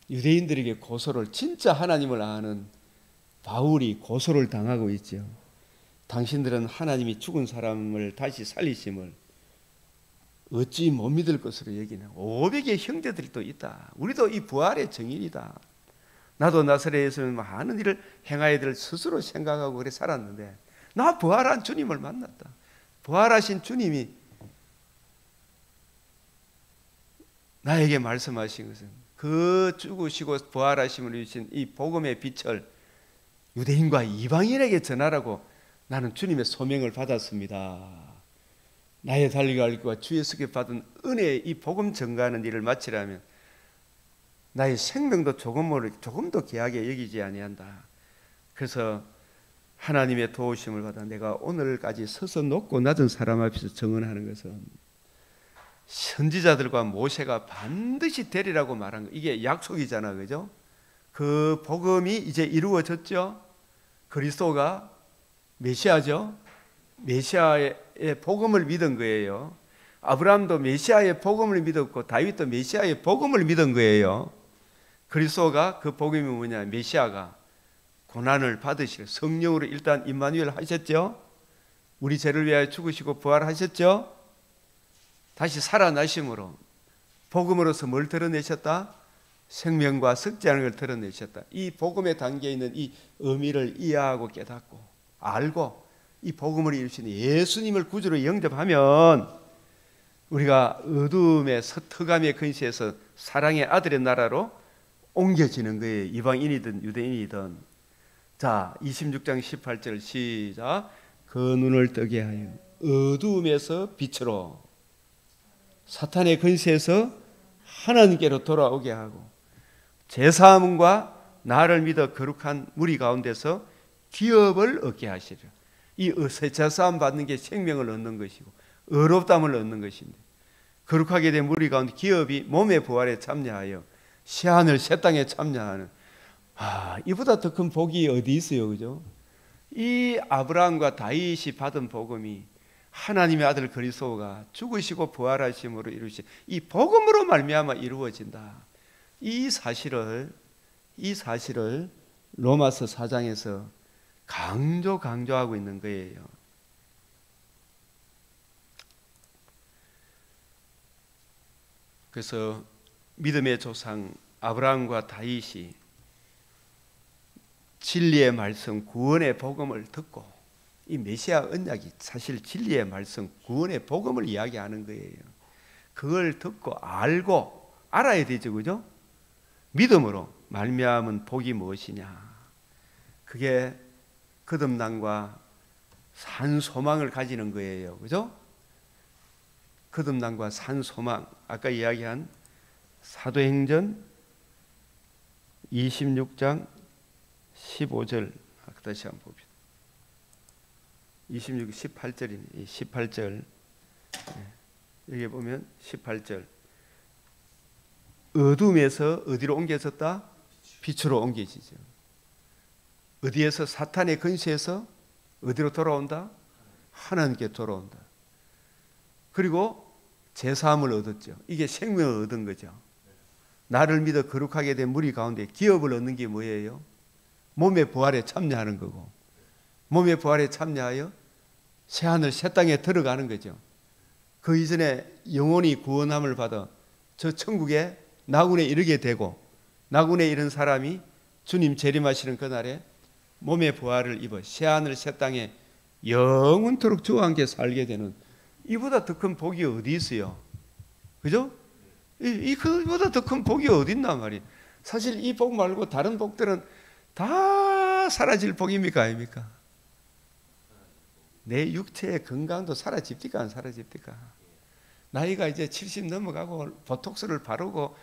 유대인들에게 고소를, 진짜 하나님을 아는 바울이 고소를 당하고 있죠. 당신들은 하나님이 죽은 사람을 다시 살리심을 어찌 못 믿을 것으로 여기나. 500의 형제들이 또 있다. 우리도 이 부활의 증인이다. 나도 나사렛에서는 많은 일을 행하여 될 스스로 생각하고 그래 살았는데, 나 부활한 주님을 만났다. 부활하신 주님이 나에게 말씀하신 것은 그 죽으시고 부활하심을 주신 이 복음의 빛을 유대인과 이방인에게 전하라고 나는 주님의 소명을 받았습니다. 나의 달려갈 길과 주 예수께 받은 은혜의 이 복음 전가하는 일을 마치려면 나의 생명도 조금도 귀하게 여기지 아니한다. 그래서 하나님의 도우심을 받아 내가 오늘까지 서서 높고 낮은 사람 앞에서 증언하는 것은 선지자들과 모세가 반드시 되리라고 말한 거, 이게 약속이잖아, 그죠? 그 복음이 이제 이루어졌죠. 그리스도가 메시아죠. 메시아의 복음을 믿은 거예요. 아브라함도 메시아의 복음을 믿었고 다윗도 메시아의 복음을 믿은 거예요. 그리스도가 그 복음이 뭐냐? 메시아가 고난을 받으시고 성령으로 일단 임마누엘 하셨죠. 우리 죄를 위하여 죽으시고 부활하셨죠. 다시 살아나심으로 복음으로서 뭘 드러내셨다? 생명과 썩지 않은 걸 드러내셨다. 이 복음에 담겨 있는 이 의미를 이해하고 깨닫고 알고 이 복음을 이루신 예수님을 구주로 영접하면 우리가 어둠의 흑암의 근시에서 사랑의 아들의 나라로 옮겨지는 거예요. 이방인이든 유대인이든. 자, 26장 18절 시작. 그 눈을 뜨게 하여 어둠에서 빛으로, 사탄의 근시에서 하나님께로 돌아오게 하고, 제사함과 나를 믿어 거룩한 무리 가운데서 기업을 얻게 하시려. 이 제사함 받는 게 생명을 얻는 것이고 의롭다함을 얻는 것인데, 거룩하게 된 무리 가운데 기업이 몸의 부활에 참여하여 새하늘 새 땅에 참여하는, 이보다 더 큰 복이 어디 있어요, 그죠? 이 아브라함과 다윗이 받은 복음이 하나님의 아들 그리스도가 죽으시고 부활하심으로 이루신 이 복음으로 말미암아 이루어진다. 이 사실을 로마서 4장에서 강조하고 있는 거예요. 그래서 믿음의 조상 아브라함과 다윗이 진리의 말씀, 구원의 복음을 듣고, 이 메시아 언약이 사실 진리의 말씀, 구원의 복음을 이야기하는 거예요. 그걸 듣고 알고 알아야 되죠, 그죠? 믿음으로 말미암은 복이 무엇이냐? 그게 거듭남과 산 소망을 가지는 거예요, 그죠? 거듭남과 산 소망, 아까 이야기한 사도행전 26장 15절 다시 한번 봅시다. 26, 18절이네. 18절. 여기 보면 18절. 어둠에서 어디로 옮겨졌다? 빛으로 옮겨지죠. 어디에서? 사탄의 근시에서 어디로 돌아온다? 하나님께 돌아온다. 그리고 제사함을 얻었죠. 이게 생명을 얻은 거죠. 나를 믿어 거룩하게 된 무리 가운데 기업을 얻는 게 뭐예요? 몸의 부활에 참여하는 거고, 몸의 부활에 참여하여 새하늘 새 땅에 들어가는 거죠. 그 이전에 영혼이 구원함을 받아 저 천국에 나군에 이르게 되고, 나군에 이른 사람이 주님 재림하시는 그날에 몸의 부활을 입어 새하늘 새 땅에 영원토록 주와 함께 살게 되는, 이보다 더 큰 복이 어디 있어요? 그죠? 그보다 더 큰 복이 어디 있나 말이에요. 사실 이 복 말고 다른 복들은 다 다 사라질 복입니까 아닙니까? 내 육체의 건강도 사라집니까 안 사라집니까? 나이가 이제 70 넘어가고 보톡스를 바르고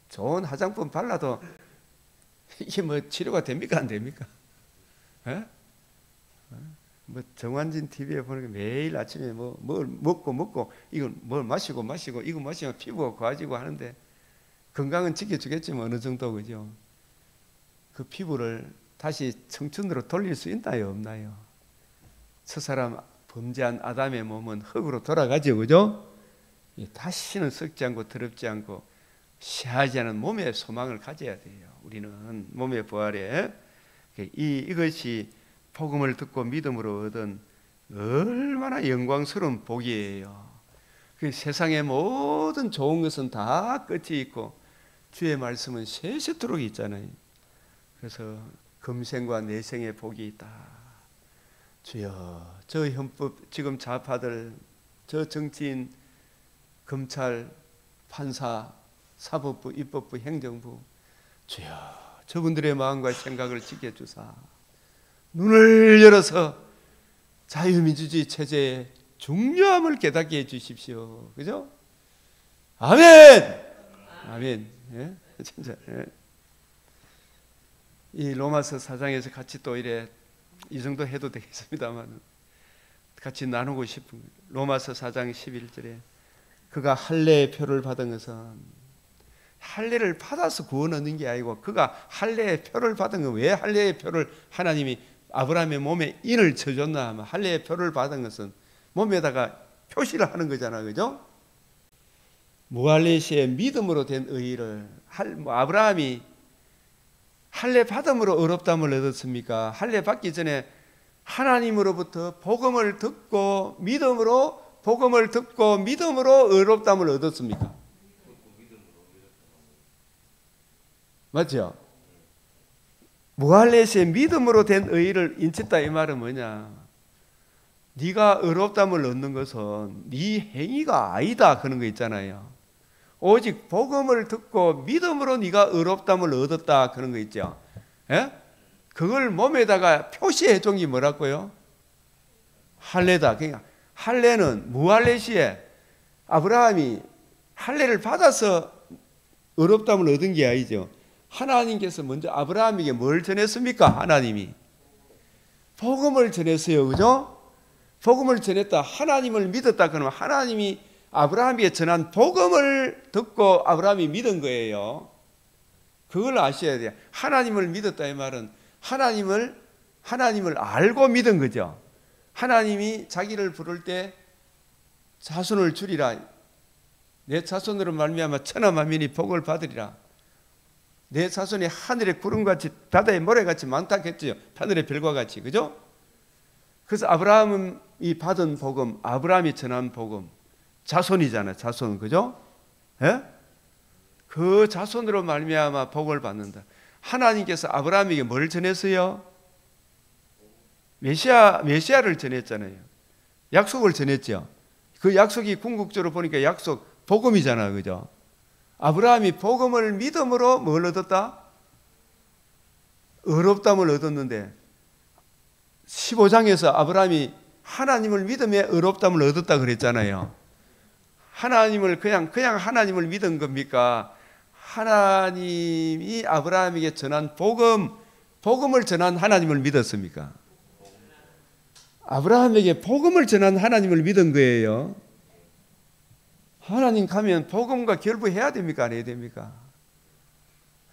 좋은 화장품 발라도 이게 뭐 치료가 됩니까 안 됩니까? 에? 뭐 정환진 TV에 보니까 매일 아침에 뭘 먹고 이건 뭘 마시고 이거 마시면 피부가 고와지고 하는데 건강은 지켜주겠지만 어느 정도 그죠? 그 피부를 다시 청춘으로 돌릴 수 있나요 없나요? 저 사람 범죄한 아담의 몸은 흙으로 돌아가죠 그죠? 다시는 썩지 않고 더럽지 않고 시하지 않은 몸의 소망을 가져야 돼요. 우리는 몸의 부활에 이것이 복음을 듣고 믿음으로 얻은 얼마나 영광스러운 복이에요. 그 세상의 모든 좋은 것은 다 끝이 있고 주의 말씀은 세세토록 있잖아요. 그래서 금생과 내생의 복이 있다. 주여, 저 헌법 지금 좌파들, 저 정치인, 검찰, 판사, 사법부, 입법부, 행정부, 주여 저분들의 마음과 생각을 지켜주사 눈을 열어서 자유민주주의 체제의 중요함을 깨닫게 해주십시오. 그죠? 아멘! 아멘. 예? 진짜. 예. 이 로마서 4장에서 같이 또 이래 이 정도 해도 되겠습니다만 같이 나누고 싶은 거예요. 로마서 4장 11절에 그가 할례의 표를 받은 것은 할례를 받아서 구원 얻는 게 아니고 그가 할례의 표를 받은 건 왜 할례의 표를 하나님이 아브라함의 몸에 인을 쳐줬나 하면 할례의 표를 받은 것은 몸에다가 표시를 하는 거잖아. 그죠? 무할례시의 믿음으로 된 의의를 아브라함이 할례 받음으로 의롭다함을 얻었습니까? 할례 받기 전에 하나님으로부터 복음을 듣고 믿음으로 의롭다함을 얻었습니까? 맞죠? 무할례시의 믿음으로 된 의의를 인쳤다 이 말은 뭐냐? 네가 의롭다함을 얻는 것은 네 행위가 아니다 그런 거 있잖아요. 오직 복음을 듣고 믿음으로 네가 의롭다함을 얻었다 그런 거 있죠. 예? 그걸 몸에다가 표시해 준 게 뭐라고요? 할례다. 그러니까 할례는 무할례시에 아브라함이 할례를 받아서 의롭다함을 얻은 게 아니죠. 하나님께서 먼저 아브라함에게 뭘 전했습니까? 하나님이 복음을 전했어요. 그죠? 복음을 전했다. 하나님을 믿었다. 그러면 하나님이 아브라함에게 전한 복음을 듣고 아브라함이 믿은 거예요. 그걸 아셔야 돼요. 하나님을 믿었다 이 말은 하나님을 알고 믿은 거죠. 하나님이 자기를 부를 때 자손을 주리라. 내 자손으로 말미암아 천하 만민이 복을 받으리라. 내 자손이 하늘의 구름같이 바다의 모래같이 많다 했죠. 하늘의 별과 같이. 그죠? 그래서 아브라함이 받은 복음, 아브라함이 전한 복음, 자손이잖아요. 자손. 그죠? 예? 그 자손으로 말미암아 복을 받는다. 하나님께서 아브라함에게 뭘 전했어요? 메시아를 전했잖아요. 약속을 전했죠. 그 약속이 궁극적으로 보니까 약속 복음이잖아요. 그죠? 아브라함이 복음을 믿음으로 뭘 얻었다? 의롭다함을 얻었는데 15장에서 아브라함이 하나님을 믿음에 의롭다함을 얻었다 그랬잖아요. 하나님을 그냥 하나님을 믿은 겁니까? 하나님이 아브라함에게 전한 복음을 전한 하나님을 믿었습니까? 아브라함에게 복음을 전한 하나님을 믿은 거예요. 하나님 가면 복음과 결부해야 됩니까? 안 해야 됩니까?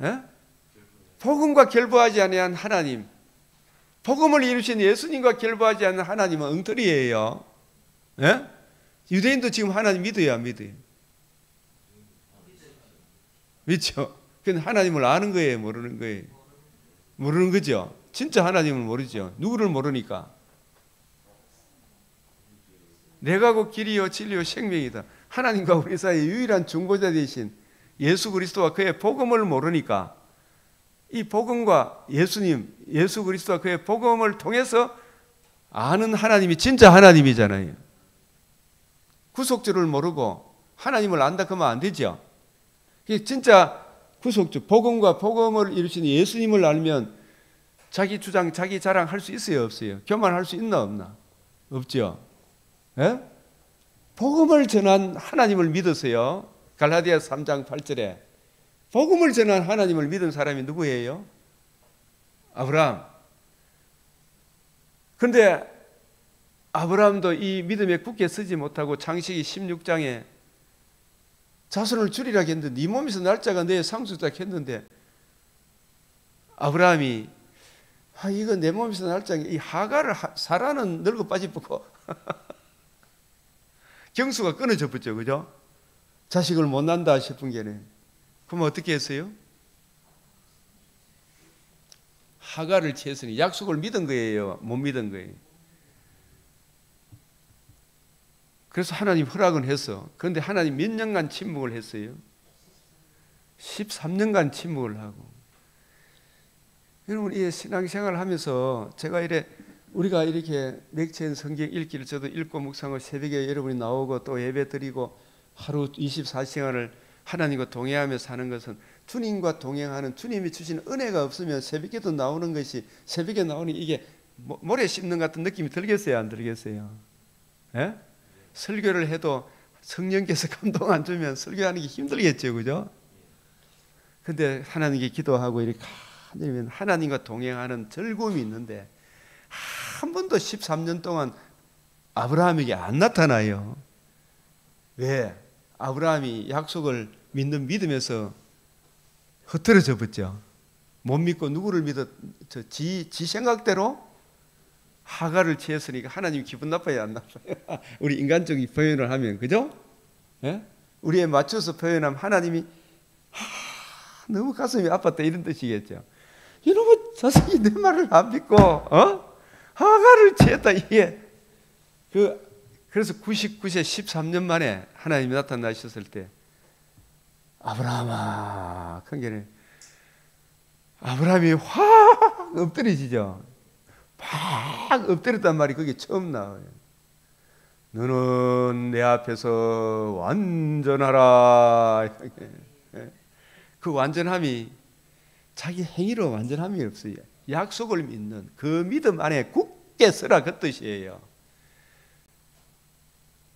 에? 복음과 결부하지 않은 하나님, 복음을 이루신 예수님과 결부하지 않는 하나님은 엉터리예요. 에? 유대인도 지금 하나님 믿어요, 안 믿어요? 믿죠? 근데 하나님을 아는 거예요, 모르는 거예요? 모르는 거죠. 진짜 하나님을 모르죠. 누구를 모르니까? 내가 곧 길이요 진리요 생명이다. 하나님과 우리 사이의 유일한 중보자 되신 예수 그리스도와 그의 복음을 모르니까 이 복음과 예수님, 예수 그리스도와 그의 복음을 통해서 아는 하나님이 진짜 하나님이잖아요. 구속주를 모르고 하나님을 안다 그러면 안 되죠. 진짜 구속주, 복음과 복음을 이루신 예수님을 알면 자기 주장, 자기 자랑 할 수 있어요, 없어요? 교만할 수 있나, 없나? 없죠. 예? 복음을 전한 하나님을 믿으세요. 갈라디아 3장 8절에 복음을 전한 하나님을 믿은 사람이 누구예요? 아브라함. 그런데 아브라함도 이 믿음에 굳게 서지 못하고 창세기 16장에 자손을 줄이라 했는데 네 몸에서 날짜가 내 상속자 했는데 아브라함이 이거 내 몸에서 날짜 이 하가를 사라는 늙어 빠지고 경수가 끊어져 버죠, 그죠? 자식을 못 낳는다 싶은 게는 그럼 어떻게 했어요? 하가를 취했으니 약속을 믿은 거예요, 못 믿은 거예요. 그래서 하나님 허락은 했어. 그런데 하나님 몇 년간 침묵을 했어요? 13년간 침묵을 하고. 여러분, 이 신앙생활을 하면서 제가 우리가 이렇게 맥체인 성경 읽기를 저도 읽고 묵상을 새벽에 여러분이 나오고 또 예배 드리고 하루 24시간을 하나님과 동행하며 사는 것은 주님과 동행하는 주님이 주시는 은혜가 없으면 새벽에도 나오는 것이 새벽에 나오는 이게 모래 씹는 같은 느낌이 들겠어요, 안 들겠어요? 예? 설교를 해도 성령께서 감동 안 주면 설교하는 게 힘들겠죠, 그죠? 근데 하나님께 기도하고 이렇게 하나님과 동행하는 즐거움이 있는데 한 번도 13년 동안 아브라함에게 안 나타나요. 왜? 아브라함이 약속을 믿는 믿음에서 흐트러져 버렸죠. 못 믿고 누구를 믿었? 지 생각대로 하가를 취했으니까 하나님 기분 나빠요, 안 나빠요? 우리 인간적인 표현을 하면, 그죠? 예? 우리에 맞춰서 표현하면 하나님이 너무 가슴이 아팠다 이런 뜻이겠죠. 이놈의 자식이 내 말을 안 믿고 하가를 취했다, 이게 그래서 99세 13년 만에 하나님이 나타나셨을 때 아브라함아 큰게는 아브라함이 확 엎드려지죠. 팍 엎드렸단 말이 그게 처음 나와요. 너는 내 앞에서 완전하라. 그 완전함이 자기 행위로 완전함이 없어요. 약속을 믿는 그 믿음 안에 굳게 서라 그 뜻이에요.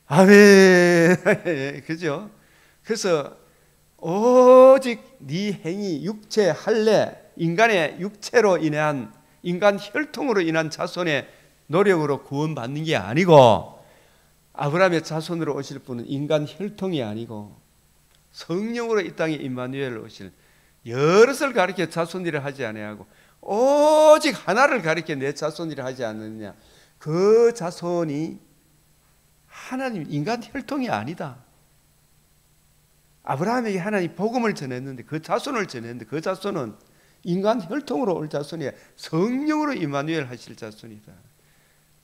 아멘. 그죠? 그래서 오직 네 행위, 육체 할례, 인간의 육체로 인한 인간 혈통으로 인한 자손의 노력으로 구원받는 게 아니고 아브라함의 자손으로 오실 분은 인간 혈통이 아니고 성령으로 이 땅에 임마누엘 오실 여럿을 가리켜 자손이라 하지 아니하고 오직 하나를 가리켜 내 자손이라 하지 않느냐. 그 자손이 하나님 인간 혈통이 아니다. 아브라함에게 하나님 복음을 전했는데 그 자손을 전했는데 그 자손은 인간 혈통으로 올 자손이야. 성령으로 임마누엘 하실 자손이다.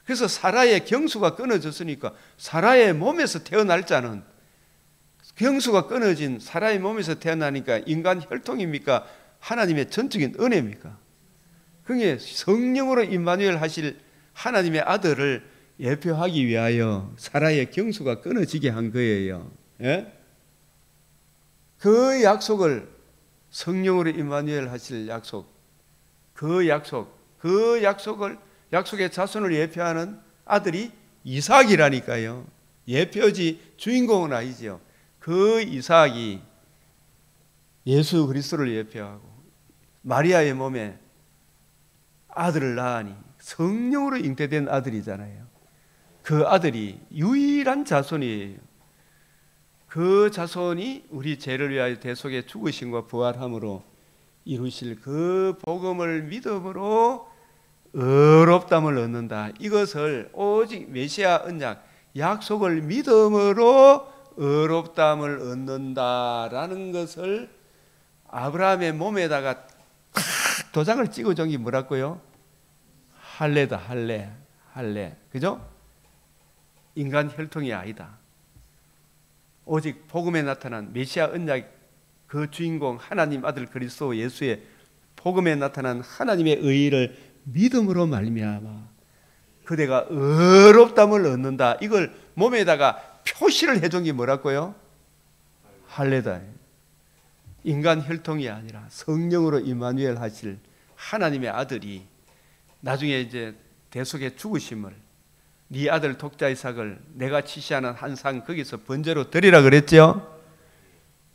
그래서 사라의 경수가 끊어졌으니까 사라의 몸에서 태어날 자는 경수가 끊어진 사라의 몸에서 태어나니까 인간 혈통입니까? 하나님의 전적인 은혜입니까? 그게 성령으로 임마누엘 하실 하나님의 아들을 예표하기 위하여 사라의 경수가 끊어지게 한 거예요. 예? 그 약속을 성령으로 임마누엘 하실 약속, 그 약속을 약속의 자손을 예표하는 아들이 이삭이라니까요. 예표지 주인공은 아니죠. 그 이삭이 예수 그리스도를 예표하고 마리아의 몸에 아들을 낳으니 성령으로 잉태된 아들이잖아요. 그 아들이 유일한 자손이에요. 그 자손이 우리 죄를 위하여 대속의 죽으심과 부활함으로 이루실 그 복음을 믿음으로 의롭다함을 얻는다. 이것을 오직 메시아 언약 약속을 믿음으로 의롭다함을 얻는다라는 것을 아브라함의 몸에다가 탁 도장을 찍어준 게 뭐라고요? 할례다. 할례. 그죠? 인간 혈통이 아니다. 오직 복음에 나타난 메시아 언약 그 주인공 하나님 아들 그리스도 예수의 복음에 나타난 하나님의 의의를 믿음으로 말미암아 그대가 의롭다함을 얻는다. 이걸 몸에다가 표시를 해준 게 뭐라고요? 할례다. 인간 혈통이 아니라 성령으로 임마누엘 하실 하나님의 아들이 나중에 이제 대속의 죽으심을 네 아들 독자 이삭을 내가 지시하는 한 상 거기서 번제로 드리라 그랬죠.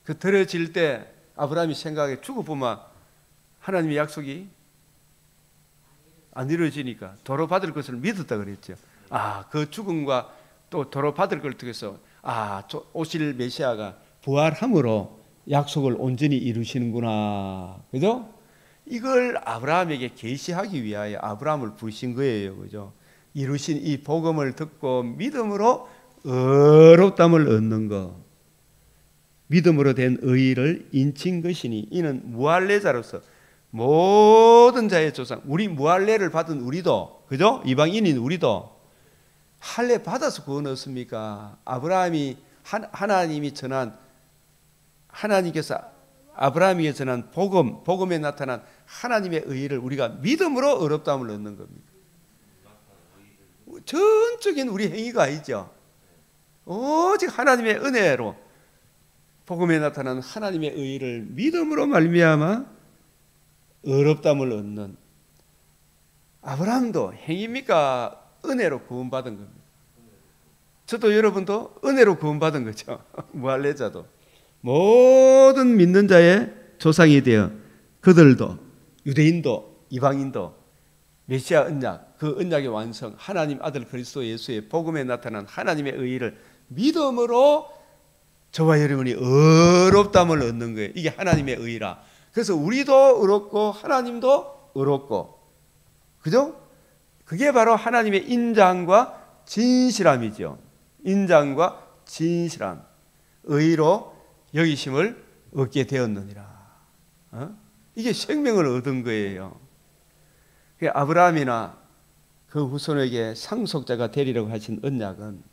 그 드려질 때 아브라함이 생각해 죽어보면 하나님의 약속이 안 이루어지니까 도로 받을 것을 믿었다 그랬죠. 그 죽음과 또 도로 받을 걸 통해서 오실 메시아가 부활함으로 약속을 온전히 이루시는구나. 그죠? 이걸 아브라함에게 계시하기 위하여 아브라함을 부르신 거예요. 그죠? 이루신 이 복음을 듣고 믿음으로 의롭다함을 얻는 것. 믿음으로 된 의를 인친 것이니 이는 무할례자로서 모든 자의 조상, 우리 무할례를 받은 우리도, 그죠? 이방인인 우리도 할례 받아서 구원 얻습니까? 아브라함이 하나님이 전한, 하나님께서 아브라함에게 전한 복음에 나타난 하나님의 의를 우리가 믿음으로 의롭다함을 얻는 겁니다. 전적인 우리 행위가 아니죠. 오직 하나님의 은혜로 복음에 나타난 하나님의 의를 믿음으로 말미암아 의롭다함을 얻는, 아브라함도 행위입니까? 은혜로 구원받은 겁니다. 저도 여러분도 은혜로 구원받은 거죠. 무할례자도 모든 믿는 자의 조상이 되어 그들도 유대인도 이방인도 메시아 언약, 그 언약의 완성, 하나님 아들 그리스도 예수의 복음에 나타난 하나님의 의를 믿음으로 저와 여러분이 의롭다함을 얻는 거예요. 이게 하나님의 의라. 그래서 우리도 의롭고 하나님도 의롭고, 그죠? 그게 바로 하나님의 인장과 진실함이죠. 인장과 진실함, 의로 여기심을 얻게 되었느니라. 이게 생명을 얻은 거예요. 아브라함이나 그 후손에게 상속자가 되리라고 하신 언약은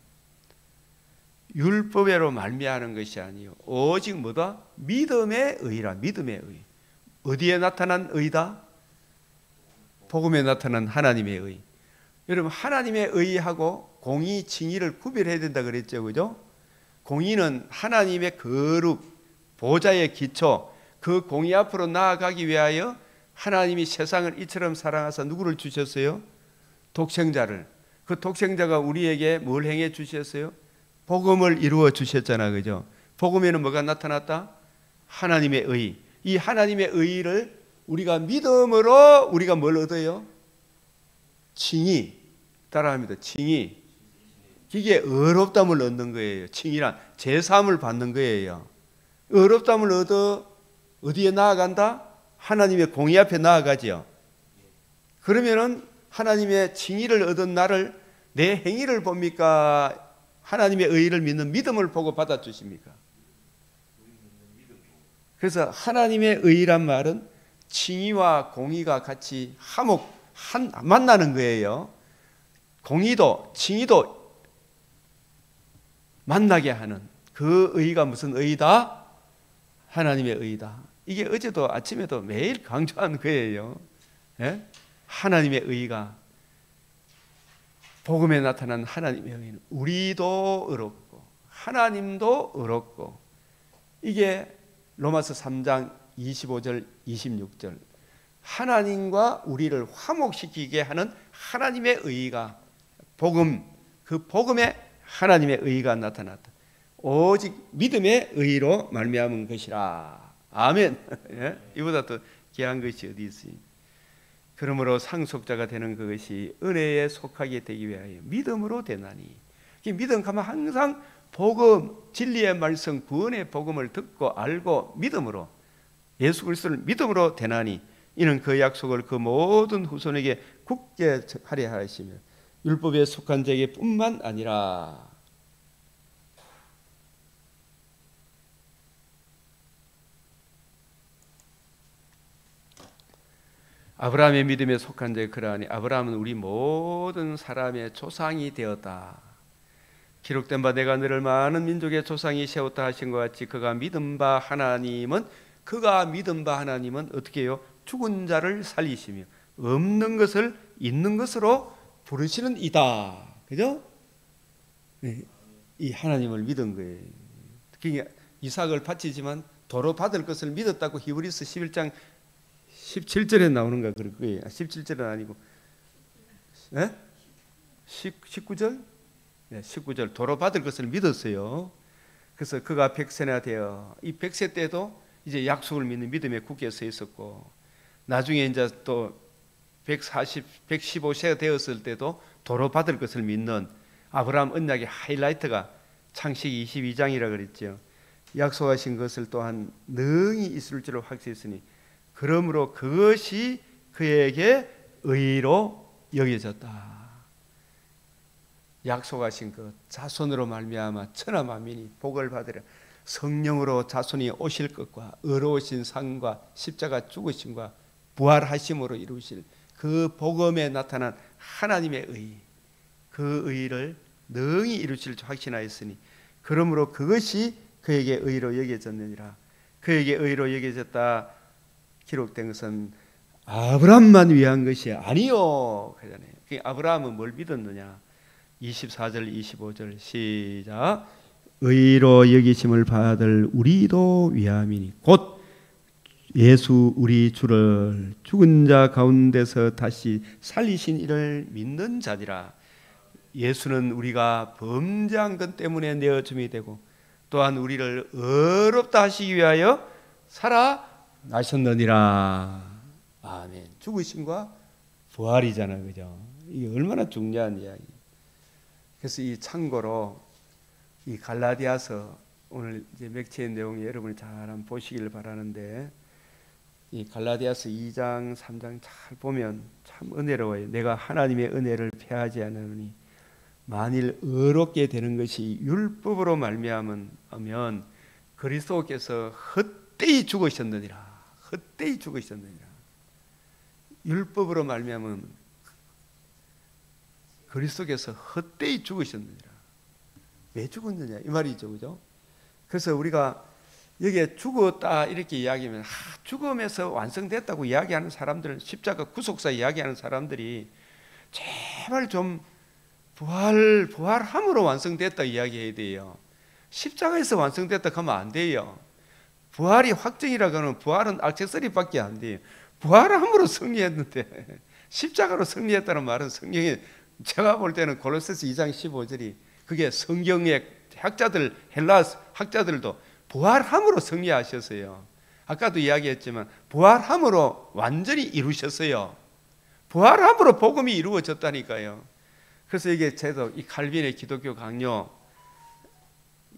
율법으로 말미암는 것이 아니요 오직 뭐다? 믿음의 의라. 믿음의 의. 어디에 나타난 의다? 복음에 나타난 하나님의 의. 여러분, 하나님의 의하고 공의, 칭의를 구별해야 된다 그랬죠, 그죠? 공의는 하나님의 거룩, 보좌의 기초, 그 공의 앞으로 나아가기 위하여 하나님이 세상을 이처럼 사랑하사 누구를 주셨어요? 독생자를. 그 독생자가 우리에게 뭘 행해 주셨어요? 복음을 이루어 주셨잖아, 그죠? 복음에는 뭐가 나타났다? 하나님의 의. 이 하나님의 의를 우리가 믿음으로 우리가 뭘 얻어요? 칭의. 따라합니다. 칭의. 이게 의롭다함을 얻는 거예요. 칭의란 제사함을 받는 거예요. 의롭다함을 얻어 어디에 나아간다? 하나님의 공의 앞에 나아가지요. 그러면은 하나님의 칭의를 얻은 나를 내 행위를 봅니까? 하나님의 의를 믿는 믿음을 보고 받아주십니까? 그래서 하나님의 의란 말은 칭의와 공의가 같이 만나는 거예요. 공의도 칭의도 만나게 하는 그 의가 무슨 의다? 하나님의 의다. 이게 어제도 아침에도 매일 강조한 거예요. 예? 하나님의 의가, 복음에 나타난 하나님의 의는 우리도 의롭고 하나님도 의롭고, 이게 로마서 3장 25절 26절 하나님과 우리를 화목시키게 하는 하나님의 의가, 복음, 그 복음에 하나님의 의가 나타났다. 오직 믿음의 의로 말미암은 것이라. 아멘. 예? 이보다 더 귀한 것이 어디 있어요? 그러므로 상속자가 되는 그것이 은혜에 속하게 되기 위하여 믿음으로 되나니. 믿음 가면 항상 복음, 진리의 말씀, 구원의 복음을 듣고 알고 믿음으로, 예수 그리스도를 믿음으로 되나니 이는 그 약속을 그 모든 후손에게 굳게 하려 하시며 율법에 속한 자에게 뿐만 아니라. 아브라함의 믿음에 속한 자에 그러하니 아브라함은 우리 모든 사람의 조상이 되었다. 기록된 바 내가 너를 많은 민족의 조상이 세웠다 하신 것 같이 그가 믿은 바 하나님은 어떻게 해요? 죽은 자를 살리시며 없는 것을 있는 것으로 부르시는 이다. 그죠? 이 하나님을 믿은 거예요. 특히 이삭을 바치지만 도로 받을 것을 믿었다고 히브리서 11장 17절에 나오는가 그럴 거예요. 17절은 아니고 네? 19절? 네, 19절 도로 받을 것을 믿었어요. 그래서 그가 100세나 되어 이 100세 때도 이제 약속을 믿는 믿음에 굳게 서 있었고, 나중에 이제 또 115세가 되었을 때도 도로 받을 것을 믿는 아브라함 언약의 하이라이트가 창세기 22장이라 그랬죠. 약속하신 것을 또한 능히 있을 줄을 확신했으니 그러므로 그것이 그에게 의로 여겨졌다. 약속하신 그 자손으로 말미암아 천하 만민이 복을 받으려 성령으로 자손이 오실 것과 의로우신 상과 십자가 죽으심과 부활하심으로 이루실 그 복음에 나타난 하나님의 의, 그 의를 능히 이루실 줄 확신하였으니 그러므로 그것이 그에게 의로 여겨졌느니라. 그에게 의로 여겨졌다 기록된 것은 아브라함만 위한 것이 아니요 그러잖아요. 아브라함은 뭘 믿었느냐? 24절 25절 시작. 의로 여기심을 받을 우리도 위함이니 곧 예수 우리 주를 죽은 자 가운데서 다시 살리신 이를 믿는 자니라. 예수는 우리가 범죄한 것 때문에 내어줌이 되고 또한 우리를 의롭다 하시기 위하여 살아나셨느니라. 아멘. 죽으심과 부활이잖아, 그죠? 이게 얼마나 중요한 이야기. 그래서 이 참고로 이 갈라디아서 오늘 이제 맥체의 내용 여러분이 잘 한번 보시기를 바라는데, 이 갈라디아서 2장 3장 잘 보면 참 은혜로워요. 내가 하나님의 은혜를 패하지 않으니 만일 의롭게 되는 것이 율법으로 말미암으면 그리스도께서 헛되이 죽으셨느니라. 헛되이 죽으셨느니라. 율법으로 말미암으면 그리스도께서 헛되이 죽으셨느니라. 왜 죽었느냐 이 말이죠, 그죠? 그래서 우리가 여기에 죽었다 이렇게 이야기하면 죽음에서 완성됐다고 이야기하는 사람들, 십자가 구속사 이야기하는 사람들이 제발 좀 부활함으로 완성됐다 이야기해야 돼요. 십자가에서 완성됐다 하면 안 돼요. 부활이 확정이라고 하면 부활은 액세서리밖에 안 돼요. 부활함으로 승리했는데 십자가로 승리했다는 말은 성경에 제가 볼 때는 골로새서 2장 15절이 그게 성경의 학자들, 헬라 학자들도 부활함으로 승리하셨어요. 아까도 이야기했지만 부활함으로 완전히 이루셨어요. 부활함으로 복음이 이루어졌다니까요. 그래서 이게 제도 이 칼빈의 기독교 강요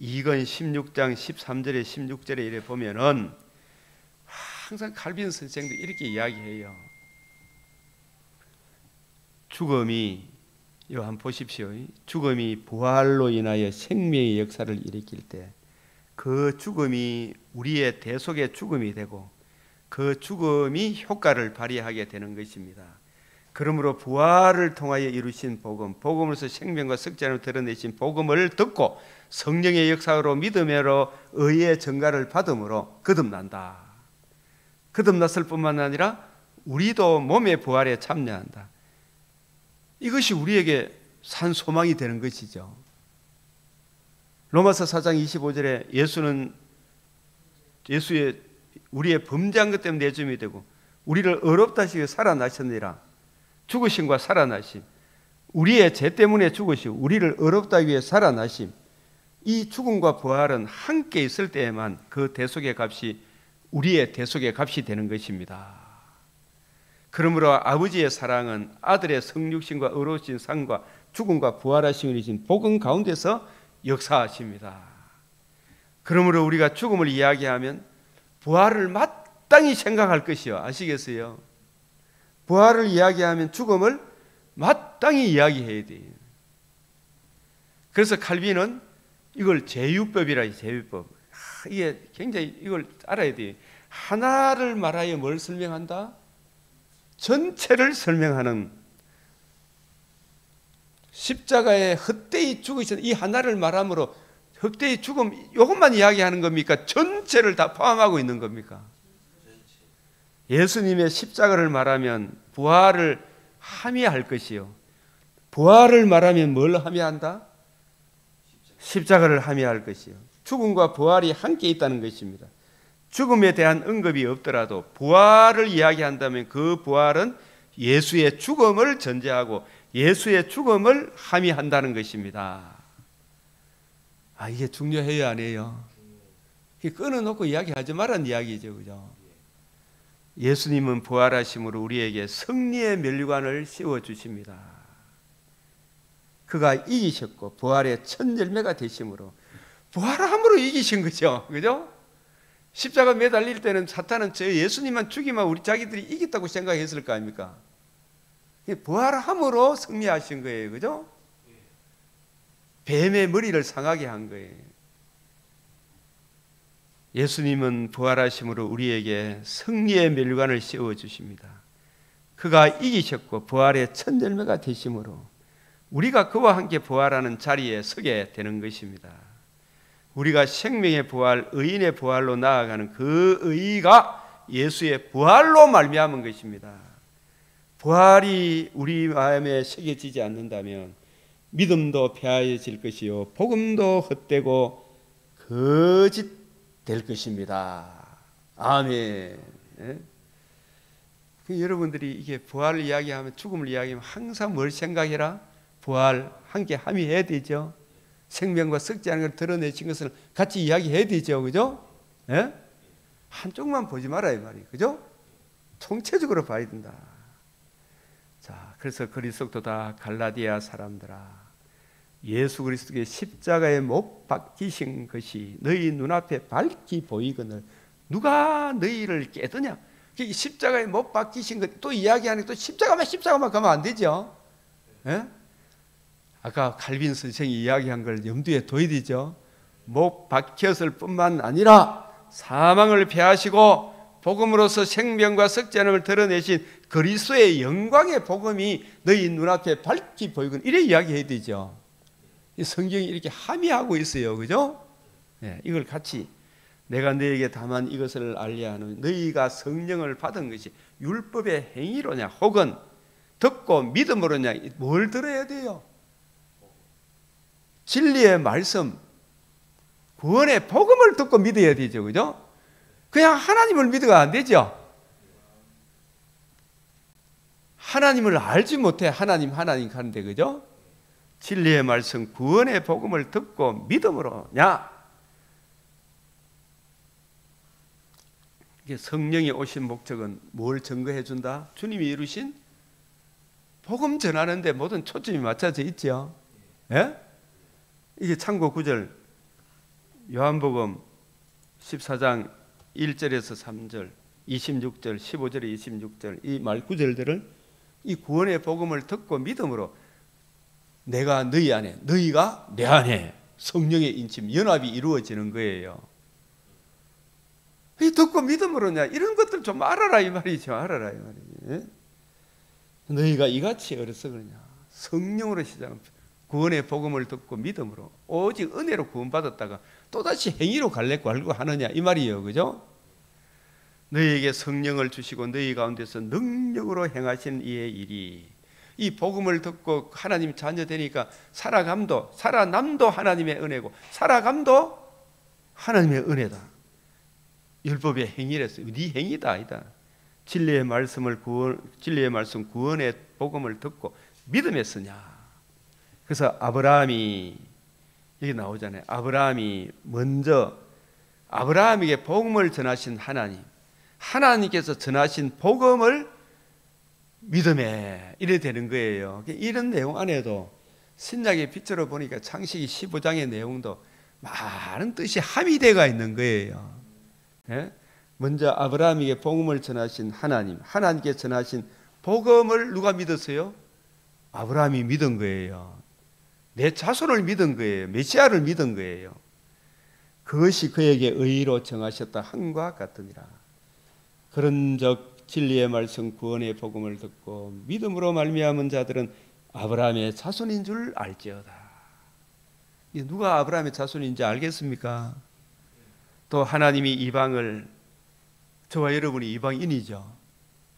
2권 16장 13절에 16절에 이래 보면은 항상 칼빈 선생도 이렇게 이야기해요. 죽음이 이거 한번 보십시오. 죽음이 부활로 인하여 생명의 역사를 일으킬 때 그 죽음이 우리의 대속의 죽음이 되고 그 죽음이 효과를 발휘하게 되는 것입니다. 그러므로 부활을 통하여 이루신 복음, 복음으로서 생명과 석자를 드러내신 복음을 듣고 성령의 역사로 믿음으로 의의 증가를 받음으로 거듭난다. 거듭났을 뿐만 아니라 우리도 몸의 부활에 참여한다. 이것이 우리에게 산 소망이 되는 것이죠. 로마서 4장 25절에 예수의 우리의 범죄한 것 때문에 내줌이 되고 우리를 의롭다 하시고 살아나셨느니라. 죽으심과 살아나심, 우리의 죄 때문에 죽으시고 우리를 의롭다 하기 위해 살아나심, 이 죽음과 부활은 함께 있을 때에만 그 대속의 값이 우리의 대속의 값이 되는 것입니다. 그러므로 아버지의 사랑은 아들의 성육신과 의로우신 상과 죽음과 부활하심을 이신 복음 가운데서 역사하십니다. 그러므로 우리가 죽음을 이야기하면 부활을 마땅히 생각할 것이요. 아시겠어요? 부활을 이야기하면 죽음을 마땅히 이야기해야 돼요. 그래서 칼빈은 이걸 제유법이라 해요. 제유법. 이게 굉장히 이걸 알아야 돼요. 하나를 말하여 뭘 설명한다? 전체를 설명하는, 십자가에 헛되이 죽으신 이 하나를 말함으로 헛되이 죽음 이것만 이야기하는 겁니까? 전체를 다 포함하고 있는 겁니까? 예수님의 십자가를 말하면 부활을 함의할 것이요, 부활을 말하면 뭘 함의한다? 십자가를 함의할 것이요, 죽음과 부활이 함께 있다는 것입니다. 죽음에 대한 언급이 없더라도 부활을 이야기한다면 그 부활은 예수의 죽음을 전제하고 예수의 죽음을 함의한다는 것입니다. 이게 중요해요, 아니에요? 끊어놓고 이야기하지 말라는 이야기죠, 그죠? 예수님은 부활하심으로 우리에게 승리의 면류관을 씌워 주십니다. 그가 이기셨고 부활의 첫 열매가 되심으로 부활함으로 이기신 거죠, 그죠? 십자가 매달릴 때는 사탄은 저 예수님만 죽이면 우리 자기들이 이겼다고 생각했을 거 아닙니까? 부활함으로 승리하신 거예요, 그죠? 뱀의 머리를 상하게 한 거예요. 예수님은 부활하심으로 우리에게 승리의 면류관을 씌워 주십니다. 그가 이기셨고 부활의 첫 열매가 되심으로 우리가 그와 함께 부활하는 자리에 서게 되는 것입니다. 우리가 생명의 부활, 의인의 부활로 나아가는 그 의의가 예수의 부활로 말미암은 것입니다. 부활이 우리 마음에 새겨지지 않는다면 믿음도 폐하여질 것이요 복음도 헛되고 거짓 될 것입니다. 아멘. 예? 여러분들이 이게 부활을 이야기하면, 죽음을 이야기하면 항상 뭘 생각해라? 부활 함께 함의해야 되죠. 생명과 썩지 않은 걸 드러내신 것을 같이 이야기해야 되죠, 그죠? 예? 한쪽만 보지 마라 이 말이, 그죠? 총체적으로 봐야 된다. 자, 그래서 그리스도다 갈라디아 사람들아, 예수 그리스도의 십자가에 못 박히신 것이 너희 눈앞에 밝히 보이거늘 누가 너희를 깨드냐? 십자가에 못 박히신 것 또 이야기하는 또 십자가만 가면 안 되죠. 예? 아까 칼빈 선생이 이야기한 걸 염두에 둬야 되죠. 못 박혔을 뿐만 아니라 사망을 패하시고 복음으로서 생명과 썩지 않음을 드러내신 그리스도의 영광의 복음이 너희 눈앞에 밝히 보이거늘 이래 이야기해야 되죠. 성경이 이렇게 함의하고 있어요, 그죠? 네, 이걸 같이 내가 너에게 다만 이것을 알려 하는 너희가 성령을 받은 것이 율법의 행위로냐 혹은 듣고 믿음으로냐, 뭘 들어야 돼요? 진리의 말씀, 구원의 복음을 듣고 믿어야 되죠, 그죠? 그냥 하나님을 믿어가 안 되죠. 하나님을 알지 못해 하나님 하는데, 그죠? 진리의 말씀, 구원의 복음을 듣고 믿음으로냐. 성령이 오신 목적은 뭘 증거해 준다? 주님이 이루신 복음 전하는데 모든 초점이 맞춰져 있죠. 예? 이게 참고 구절, 요한복음 14장 1절에서 3절, 26절, 15절에 26절 이 말 구절들을 이 구원의 복음을 듣고 믿음으로 내가 너희 안에, 너희가 내 안에 성령의 인침, 연합이 이루어지는 거예요. 이 듣고 믿음으로냐, 이런 것들 좀 알아라 이 말이죠. 알아라 이 말이지. 너희가 이같이 어려서 그러냐. 성령으로 시작한 구원의 복음을 듣고 믿음으로 오직 은혜로 구원받았다가 또다시 행위로 갈고 하느냐 이 말이에요, 그죠? 너희에게 성령을 주시고 너희 가운데서 능력으로 행하신 이의 일이, 이 복음을 듣고 하나님 자녀 되니까 살아남도 하나님의 은혜고 살아감도 하나님의 은혜다. 율법의 행위랬어요. 네 행위다 아니다. 진리의 말씀 구원의 복음을 듣고 믿음에 쓰냐. 그래서 아브라함이 여기 나오잖아요. 아브라함이 먼저 아브라함에게 복음을 전하신 하나님께서 전하신 복음을 믿음에 이래 되는 거예요. 이런 내용 안에도 신약의 빛으로 보니까 창세기 15장의 내용도 많은 뜻이 함의되어 있는 거예요. 예? 먼저 아브라함에게 복음을 전하신 하나님께 전하신 복음을 누가 믿었어요? 아브라함이 믿은 거예요. 내 자손을 믿은 거예요. 메시아를 믿은 거예요. 그것이 그에게 의로 정하셨다 함과 같으니라. 그런즉 진리의 말씀 구원의 복음을 듣고 믿음으로 말미암은 자들은 아브라함의 자손인 줄 알지어다. 누가 아브라함의 자손인지 알겠습니까? 또 하나님이 이방을, 저와 여러분이 이방인이죠.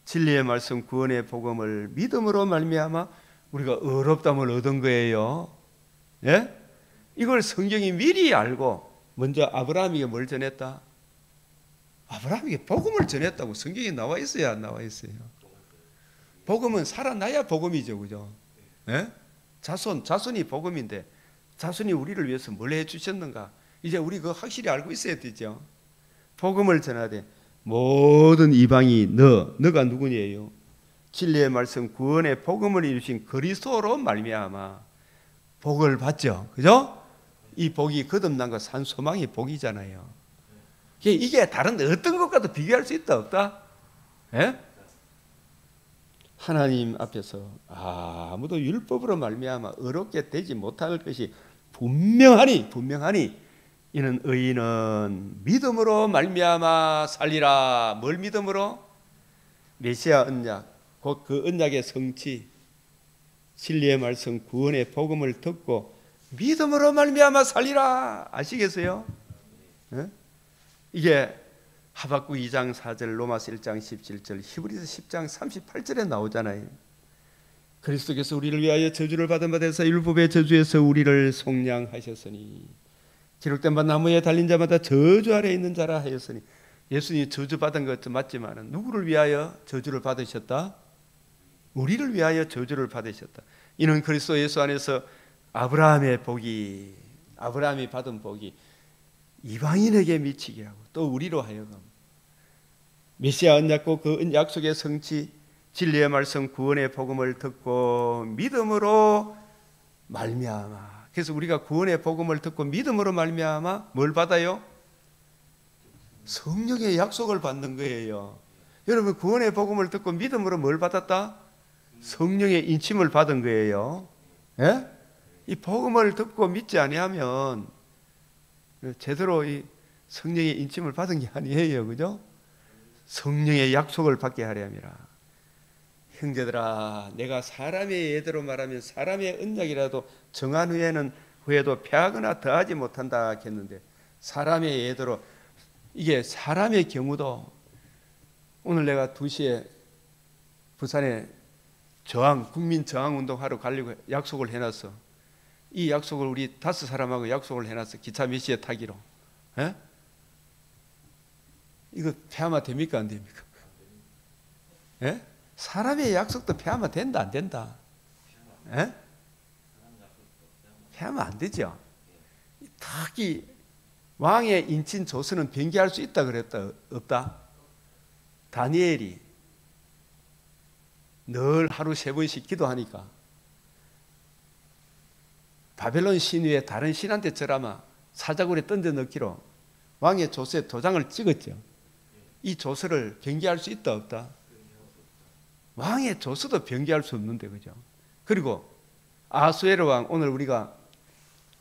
진리의 말씀 구원의 복음을 믿음으로 말미암아 우리가 의롭다함을 얻은 거예요. 예? 이걸 성경이 미리 알고 먼저 아브라함에게 뭘 전했다? 아브라함에게 복음을 전했다고 성경에 나와 있어요, 안 나와 있어요? 복음은 살아나야 복음이죠, 그죠? 예? 자손이 복음인데 자손이 우리를 위해서 뭘 해주셨는가? 이제 우리 그거 확실히 알고 있어야 되죠. 복음을 전하되 모든 이방이 너가 누구니에요? 진리의 말씀 구원의 복음을 이루신 그리스도로 말미암아 복을 받죠. 그죠? 이 복이 거듭난 것 산 소망이 복이잖아요. 이게 다른 어떤 것과도 비교할 수 있다 없다? 예? 하나님 앞에서 아무도 율법으로 말미암아 의롭게 되지 못할 것이 분명하니 이는 의인은 믿음으로 말미암아 살리라. 뭘 믿음으로? 메시아 언약 곧 그 언약의 성취 진리의 말씀 구원의 복음을 듣고 믿음으로 말미암아 살리라. 아시겠어요? 네? 이게 하박국 2장 4절 로마서 1장 17절 히브리서 10장 38절에 나오잖아요. 그리스도께서 우리를 위하여 저주를 받은 바 되사 율법의 저주에서 우리를 속량하셨으니 기록된 바 나무에 달린 자마다 저주 아래 있는 자라 하였으니 예수님이 저주받은 것도 맞지만 누구를 위하여 저주를 받으셨다? 우리를 위하여 저주를 받으셨다. 이는 그리스도 예수 안에서 아브라함이 받은 복이 이방인에게 미치게 하고 또 우리로 하여금 메시아 언약과 그 약속의 성취 진리의 말씀 구원의 복음을 듣고 믿음으로 말미암아. 그래서 우리가 구원의 복음을 듣고 믿음으로 말미암아 뭘 받아요? 성령의 약속을 받는 거예요. 여러분 구원의 복음을 듣고 믿음으로 뭘 받았다? 성령의 인침을 받은 거예요. 예? 이 복음을 듣고 믿지 아니하면 제대로 이 성령의 인침을 받은 게 아니에요. 그죠? 성령의 약속을 받게 하려 함이라. 형제들아 내가 사람의 예대로 말하면 사람의 언약이라도 정한 후에도 패하거나 더하지 못한다 했는데 사람의 예대로 이게 사람의 경우도 오늘 내가 2시에 부산에 국민 저항운동하러 가려고 약속을 해놨어. 이 약속을 우리 5사람하고 약속을 해놨어. 기차 몇 시에 타기로. 에? 이거 폐하면 됩니까 안 됩니까? 에? 사람의 약속도 폐하면 된다 안 된다? 에? 폐하면 안 되죠. 특히 왕의 인친 조서는 변개할 수 있다 그랬다 없다? 다니엘이 늘 하루 3번씩 기도하니까 바벨론 신 위에 다른 신한테 절하마 사자굴에 던져 넣기로 왕의 조서에 도장을 찍었죠. 이 조서를 변개할 수 있다 없다? 왕의 조서도 변개할 수 없는데 그죠? 그리고 아하수에로 왕 오늘 우리가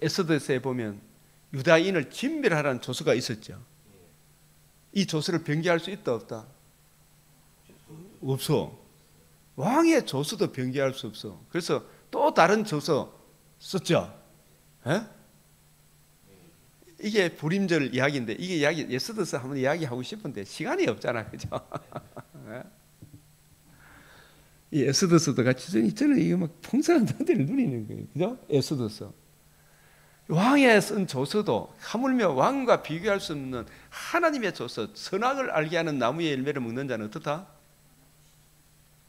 에스더서에 보면 유다인을 진멸하라는 조서가 있었죠. 이 조서를 변개할 수 있다 없다? 없어. 왕의 조서도 변개할 수 없어. 그래서 또 다른 조서 썼죠. 에? 이게 불임절 이야기인데 이게 이야기 에스더서 한번 이야기하고 싶은데 시간이 없잖아, 그죠? 이 에스더서도 같이 저는 이거 막 풍성한 단들을 누리는 거예요, 그죠? 에스더서 왕의 쓴 조서도 하물며 왕과 비교할 수 없는 하나님의 조서, 선악을 알게 하는 나무의 열매를 먹는 자는 어떻다?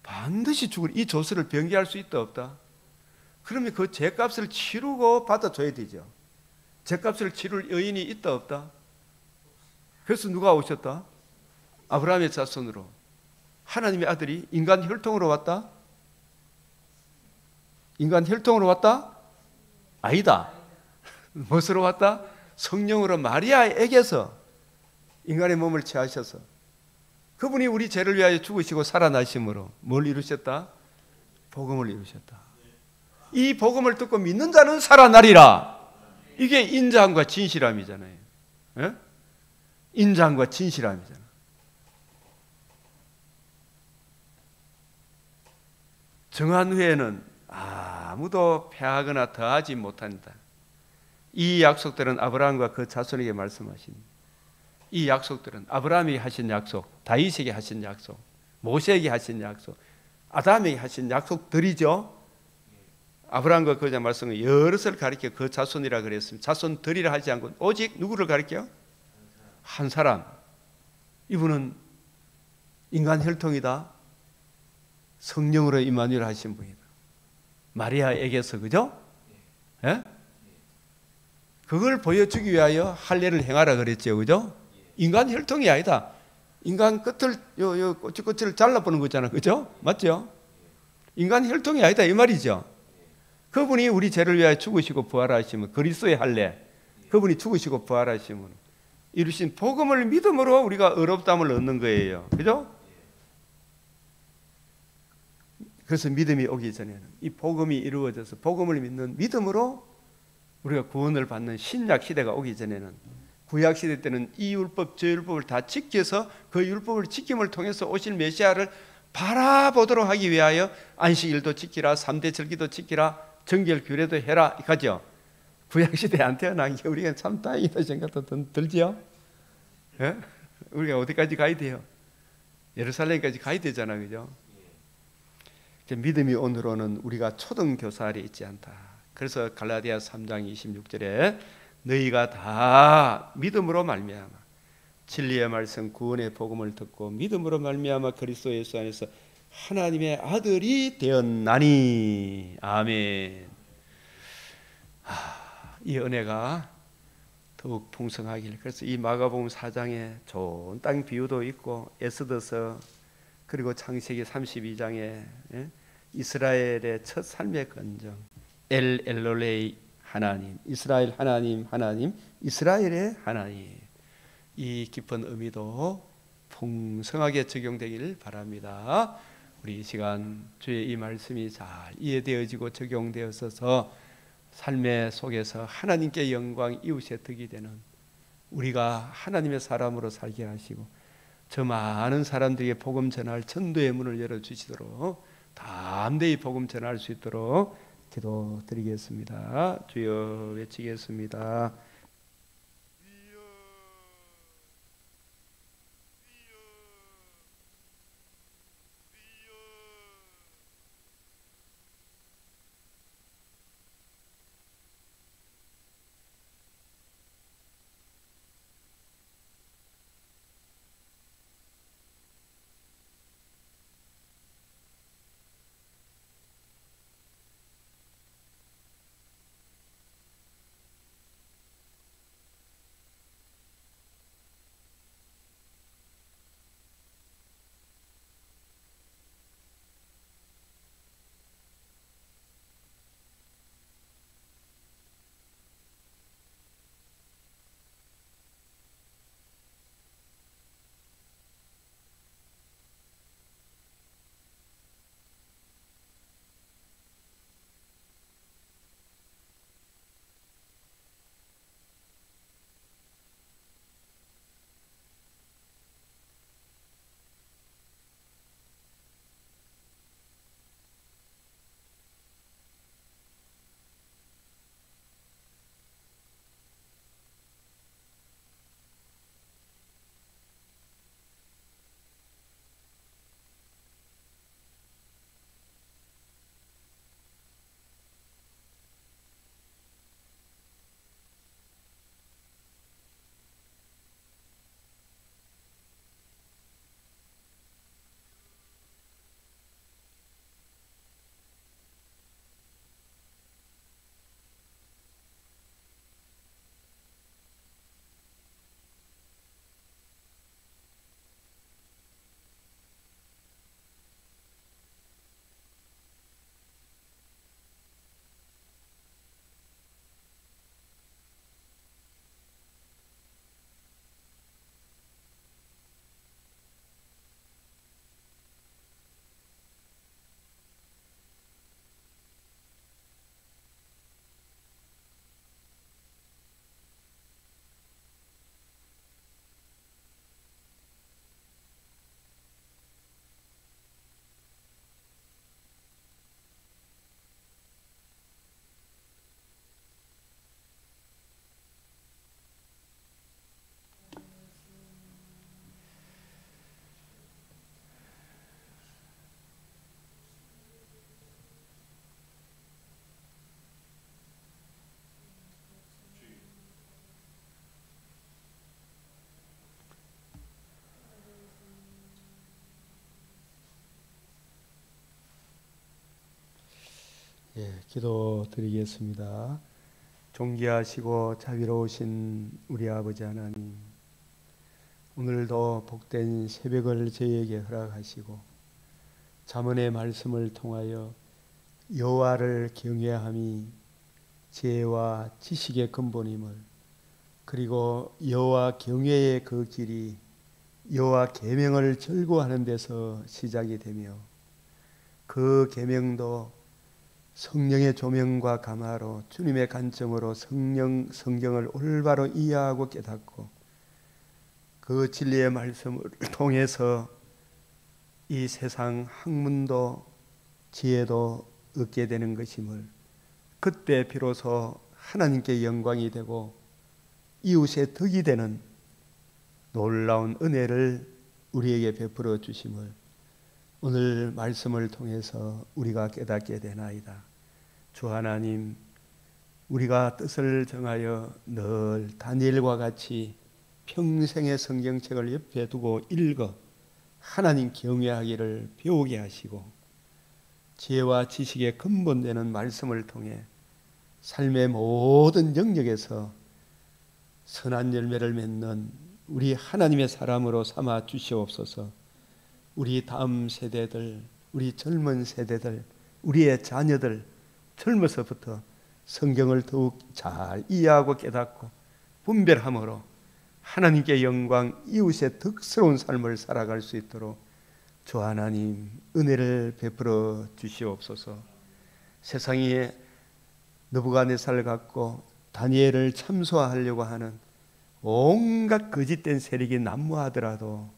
반드시 죽을. 이 조서를 변개할 수 있다 없다? 그러면 그 죄값을 치르고 받아줘야 되죠. 죄값을 치를 여인이 있다 없다? 그래서 누가 오셨다? 아브라함의 자손으로 하나님의 아들이 인간 혈통으로 왔다? 인간 혈통으로 왔다? 아니다. 무엇으로 왔다? 성령으로 마리아에게서 인간의 몸을 취하셔서 그분이 우리 죄를 위하여 죽으시고 살아나심으로 뭘 이루셨다? 복음을 이루셨다. 이 복음을 듣고 믿는 자는 살아나리라. 이게 인자함과 진실함이잖아요. 예? 인자함과 진실함이잖아. 정한 후에는 아무도 패하거나 더하지 못한다. 이 약속들은 아브라함과 그 자손에게 말씀하십니다. 이 약속들은 아브라함이 하신 약속, 다윗에게 하신 약속, 모세에게 하신 약속, 아담에게 하신 약속들이죠. 아브라함과 그 말씀은 여럿을 가리켜 그 자손이라 그랬습니다. 자손들이라 하지 않고 오직 누구를 가리켜요? 한 사람. 이분은 인간 혈통이다. 성령으로 임마누엘 하신 분이다. 마리아에게서, 그죠? 예? 그걸 보여주기 위하여 할례를 행하라 그랬죠, 그죠? 인간 혈통이 아니다. 인간 끝을 요 꼬치 끝을 잘라보는 거잖아, 그죠? 맞죠? 인간 혈통이 아니다 이 말이죠. 그분이 우리 죄를 위하여 죽으시고 부활하시면 그리스도의 할례, 그분이 죽으시고 부활하시면 이루신 복음을 믿음으로 우리가 의롭다함을 얻는 거예요, 그죠? 그래서 믿음이 오기 전에는 이 복음이 이루어져서 복음을 믿는 믿음으로 우리가 구원을 받는 신약 시대가 오기 전에는, 구약 시대 때는 이 율법 저 율법을 다 지켜서 그 율법을 지킴을 통해서 오실 메시아를 바라보도록 하기 위하여 안식일도 지키라, 3대 절기도 지키라, 정결 규례도 해라 이거죠. 구약 시대에 안 태어난 게 우리가 참 다행이다 생각도 들지요. 예? 우리가 어디까지 가야 돼요? 예루살렘까지 가야 되잖아, 그죠? 믿음이 오늘로는 우리가 초등교사리 있지 않다. 그래서 갈라디아 3장 26절에 너희가 다 믿음으로 말미암아 진리의 말씀 구원의 복음을 듣고 믿음으로 말미암아 그리스도 예수 안에서 하나님의 아들이 되었나니. 아멘. 이 은혜가 더욱 풍성하길. 그래서 이 마가복음 4장에 좋은 땅 비유도 있고 에스더서 그리고 창세기 32장에 이스라엘의 첫 삶의 건정, 엘 엘로레이 하나님, 이스라엘 하나님, 하나님, 이스라엘의 하나님, 이 깊은 의미도 풍성하게 적용되길 바랍니다. 우리 이 시간 주의 이 말씀이 잘 이해되어지고 적용되어서 삶의 속에서 하나님께 영광, 이웃의 덕이 되는 우리가 하나님의 사람으로 살게 하시고 저 많은 사람들에게 복음 전할 전도의 문을 열어주시도록 담대히 복음 전할 수 있도록 기도드리겠습니다. 주여 외치겠습니다. 기도드리겠습니다. 존귀하시고 자비로우신 우리 아버지 하나님, 오늘도 복된 새벽을 저희에게 허락하시고 잠언의 말씀을 통하여 여호와를 경외함이 지혜와 지식의 근본임을, 그리고 여호와 경외의 그 길이 여호와 계명을 절구하는 데서 시작이 되며, 그 계명도 성령의 조명과 감화로 주님의 관점으로 성경을 올바로 이해하고 깨닫고 그 진리의 말씀을 통해서 이 세상 학문도 지혜도 얻게 되는 것임을, 그때 비로소 하나님께 영광이 되고 이웃의 덕이 되는 놀라운 은혜를 우리에게 베풀어 주심을 오늘 말씀을 통해서 우리가 깨닫게 되나이다. 주 하나님, 우리가 뜻을 정하여 늘 다니엘과 같이 평생의 성경책을 옆에 두고 읽어 하나님 경외하기를 배우게 하시고, 지혜와 지식의 근본되는 말씀을 통해 삶의 모든 영역에서 선한 열매를 맺는 우리 하나님의 사람으로 삼아 주시옵소서. 우리 다음 세대들, 우리 젊은 세대들, 우리의 자녀들 젊어서부터 성경을 더욱 잘 이해하고 깨닫고 분별함으로 하나님께 영광, 이웃의 덕스러운 삶을 살아갈 수 있도록 주 하나님 은혜를 베풀어 주시옵소서. 세상에 느부갓네살을 갖고 다니엘을 참소하려고 하는 온갖 거짓된 세력이 난무하더라도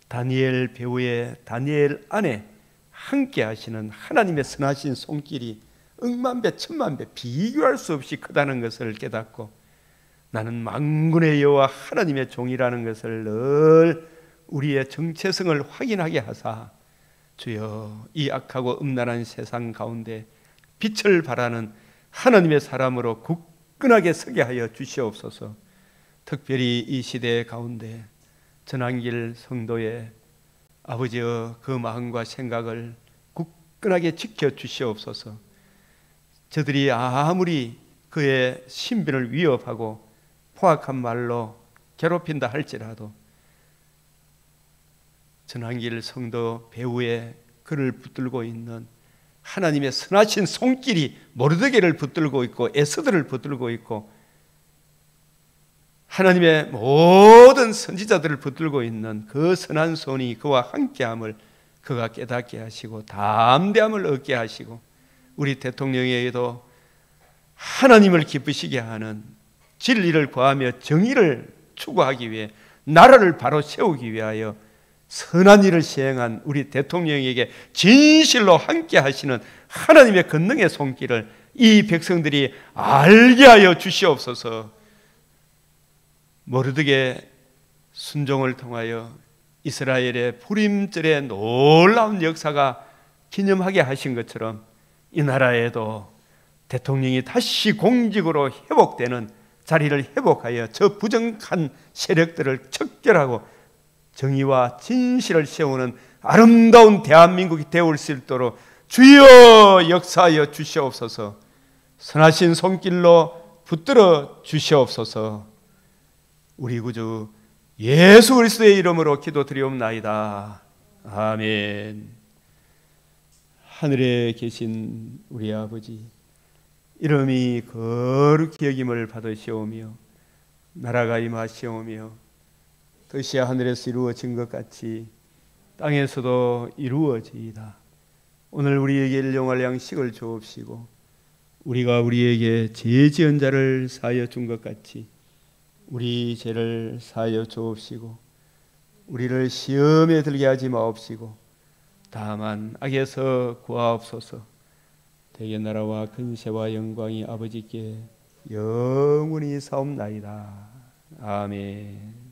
다니엘 배후에, 다니엘 안에 함께 하시는 하나님의 선하신 손길이 억만배 천만배 비교할 수 없이 크다는 것을 깨닫고, 나는 만군의 여호와 하나님의 종이라는 것을 늘 우리의 정체성을 확인하게 하사 주여 이 악하고 음란한 세상 가운데 빛을 발하는 하나님의 사람으로 굳건하게 서게 하여 주시옵소서. 특별히 이 시대 가운데 전한길 성도의 아버지의 그 마음과 생각을 굳건하게 지켜 주시옵소서. 저들이 아무리 그의 신변을 위협하고 포악한 말로 괴롭힌다 할지라도 전한길 성도 배후에 그를 붙들고 있는 하나님의 선하신 손길이 모르드게를 붙들고 있고 에스더를 붙들고 있고 하나님의 모든 선지자들을 붙들고 있는 그 선한 손이 그와 함께함을 그가 깨닫게 하시고 담대함을 얻게 하시고, 우리 대통령에게도 하나님을 기쁘시게 하는 진리를 구하며 정의를 추구하기 위해 나라를 바로 세우기 위하여 선한 일을 시행한 우리 대통령에게 진실로 함께 하시는 하나님의 권능의 손길을 이 백성들이 알게 하여 주시옵소서. 모르드게 순종을 통하여 이스라엘의 푸림절의 놀라운 역사가 기념하게 하신 것처럼 이 나라에도 대통령이 다시 공직으로 회복되는 자리를 회복하여 저 부정한 세력들을 척결하고 정의와 진실을 세우는 아름다운 대한민국이 되올 수 있도록 주여 역사하여 주시옵소서. 선하신 손길로 붙들어 주시옵소서. 우리 구주 예수 그리스도의 이름으로 기도드리옵나이다. 아멘. 하늘에 계신 우리 아버지, 이름이 거룩히 여김을 받으시오며 나라가 임하시오며 뜻이 하늘에서 이루어진 것 같이 땅에서도 이루어지이다. 오늘 우리에게 일용할 양식을 주옵시고 우리가 우리에게 죄 지은 자를 사하여 준 것 같이 우리 죄를 사하여 주옵시고 우리를 시험에 들게 하지 마옵시고 다만 악에서 구하옵소서. 대개 나라와 근세와 영광이 아버지께 영원히 사옵나이다. 아멘.